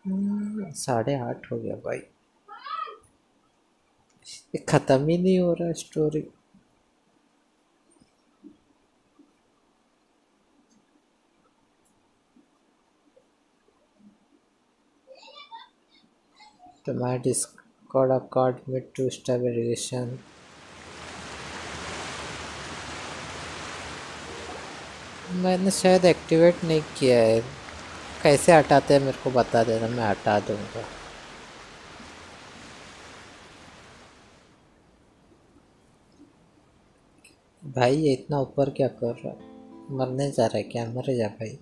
S4: 8:30 हो गया भाई, ये खत्म ही नहीं हो रहा story. To my Discord account with 2-star variation. मैंने शायद एक्टिवेट नहीं किया है। कैसे हटाते हैं मेरे को बता देना, मैं हटा दूंगा। भाई ये इतना ऊपर क्या कर रहा है? मरने जा रहा है क्या? मर जा भाई।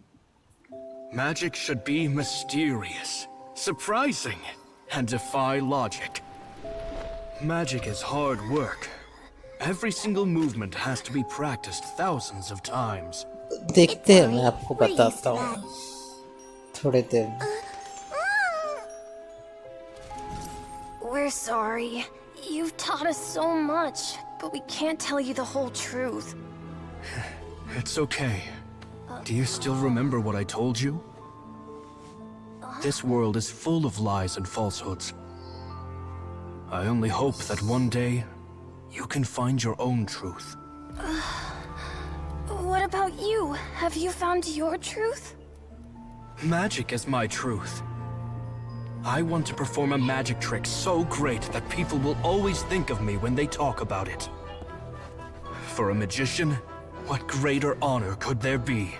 S17: Magic should be mysterious, surprising, and defy logic. Magic is hard work. Every single movement has to be practiced thousands of times.
S4: देखते हैं, मैं आपको बताता हूँ थोड़ी देर में।
S7: We're sorry. You've taught us so much, but we can't tell you the whole truth.
S17: It's okay. Do you still remember what I told you? This world is full of lies and falsehoods. I only hope that one day you can find your own truth.
S7: What about you? Have you found your truth?
S17: Magic is my truth. I want to perform a magic trick so great that people will always think of me when they talk about it. For a magician, what greater honor could there be?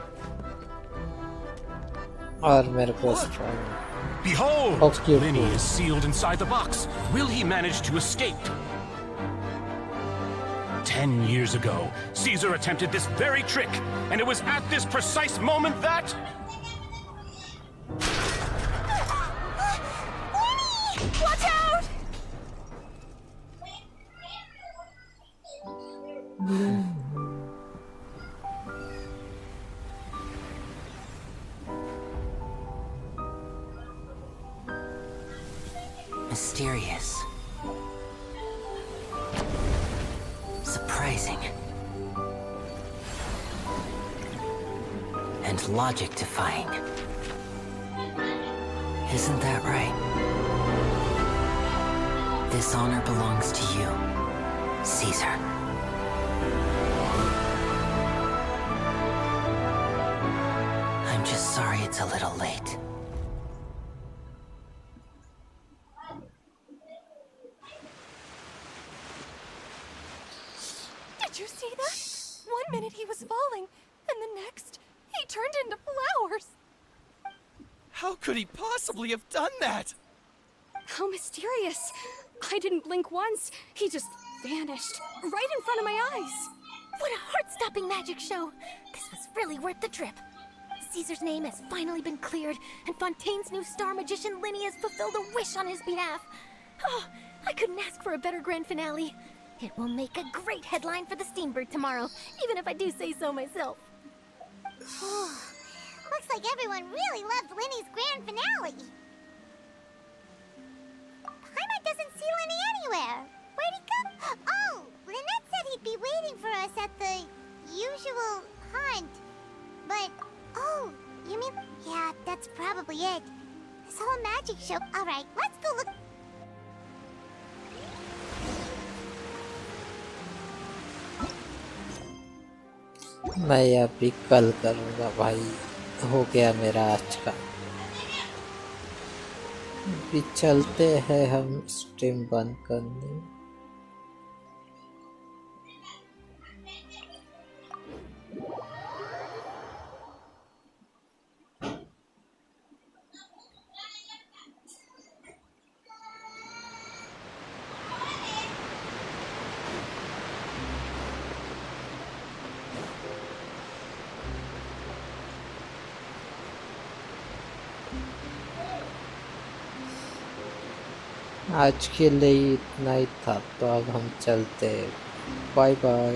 S16: Behold! Lenny is sealed inside the box. Will he manage to escape? 10 years ago, Caesar attempted this very trick, and it was at this precise moment that...
S7: Watch out!
S6: Mysterious. Surprising. And logic defying. Isn't that right? This honor belongs to you, Caesar. I'm just sorry it's a little late.
S7: Did you see that? 1 minute he was falling, and the next, he turned into flowers.
S18: How could he possibly have done that?
S19: How mysterious. I didn't blink once. He just vanished right in front of my eyes.
S7: What a heart-stopping magic show. This was really worth the trip. Caesar's name has finally been cleared, and Fontaine's new star magician Linny has fulfilled a wish on his behalf. Oh, I couldn't ask for a better grand finale. It will make a great headline for the Steambird tomorrow, even if I do say so myself.
S3: Looks like everyone really loved Linny's grand finale. Paimon doesn't see Linny anywhere. Where'd he go? Oh, Lynette said he'd be waiting for us at the usual hunt. But, oh, you mean... Yeah, that's probably it. This whole magic show... Alright, let's go look...
S4: मैं यह भी कल करूँगा भाई। हो गया मेरा आज का। भी चलते हैं हम स्ट्रीम बंद करने। आज के लिए इतना ही था, तो अब हम चलते हैं। Bye bye.